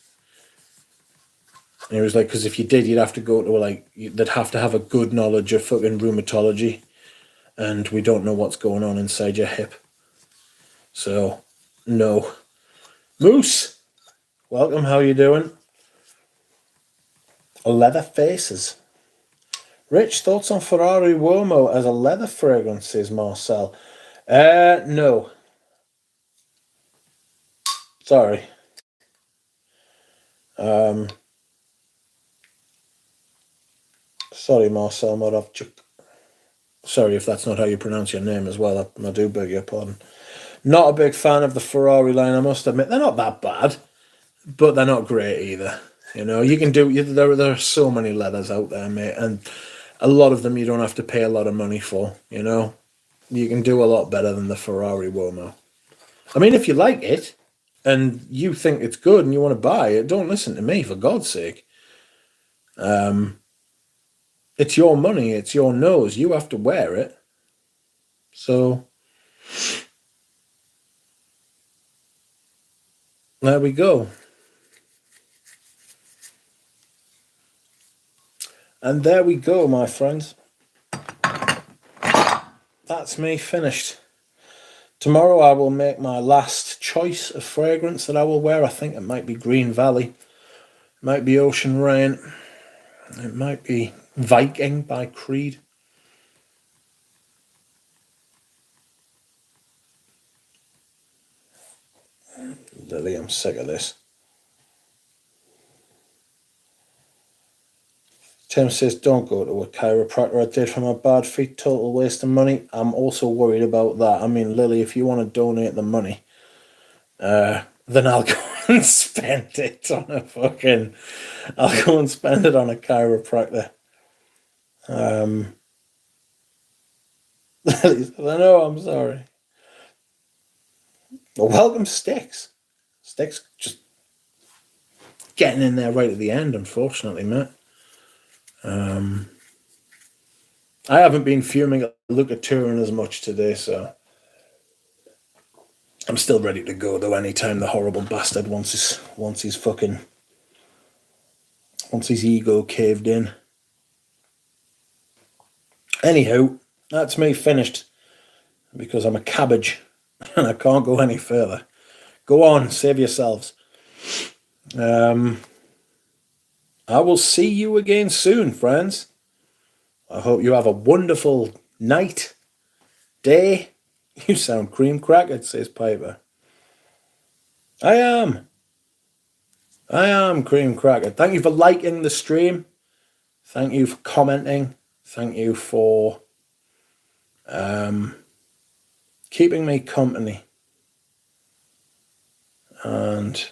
And he was like, because if you did, you'd have to go to they'd have to have a good knowledge of fucking rheumatology, and we don't know what's going on inside your hip. So, no. Moose, welcome. How you doing? Leather faces. Rich, thoughts on Ferrari Uomo as a leather fragrance, says Marcel. No. Sorry. Sorry, Marcel Morovchuk. Sorry if that's not how you pronounce your name as well. I do beg your pardon. Not a big fan of the Ferrari line, I must admit. They're not that bad, but they're not great either. You know, you can do... There are so many leathers out there, mate, and a lot of them you don't have to pay a lot of money for, you know? You can do a lot better than the Ferrari Uomo. I mean, if you like it, and you think it's good and you want to buy it, don't listen to me, for God's sake. It's your money, it's your nose, you have to wear it. So, there we go. And there we go, my friends. That's me finished. Tomorrow I will make my last choice of fragrance that I will wear. I think it might be Green Valley. It might be Ocean Rain. It might be Viking by Creed. Lily, I'm sick of this. Tim says, don't go to a chiropractor. I did for my bad feet. Total waste of money. I'm also worried about that. I mean, Lily, if you want to donate the money, then I'll go and spend it on a fucking... I'll go and spend it on a chiropractor. Lily says, I know, I'm sorry. Well, welcome, Sticks. Sticks just getting in there right at the end, unfortunately, mate. I haven't been fuming at Luca Turin as much today, so I'm still ready to go, though, anytime the horrible bastard wants his ego caved in. Anywho, that's me finished, because I'm a cabbage and I can't go any further. Go on, save yourselves. I will see you again soon, friends. I hope you have a wonderful night, day. You sound cream crackered, says Piper. I am cream crackered. Thank you for liking the stream. Thank you for commenting. Thank you for keeping me company. And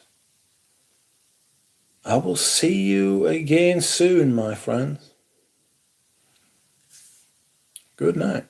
I will see you again soon, my friends. Good night.